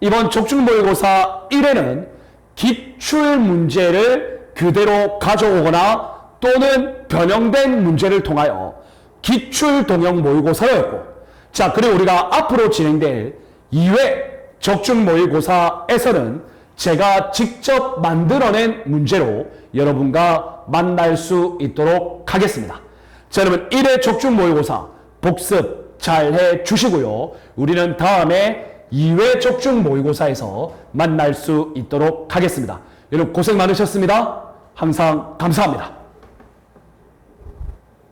이번 적중 모의고사 1회는 기출 문제를 그대로 가져오거나 또는 변형된 문제를 통하여 기출 동형 모의고사였고, 자, 그리고 우리가 앞으로 진행될 2회 적중 모의고사에서는 제가 직접 만들어낸 문제로 여러분과 만날 수 있도록 하겠습니다. 자, 여러분 1회 적중 모의고사 복습 잘 해주시고요. 우리는 다음에 2회 적중 모의고사에서 만날 수 있도록 하겠습니다. 여러분 고생 많으셨습니다. 항상 감사합니다.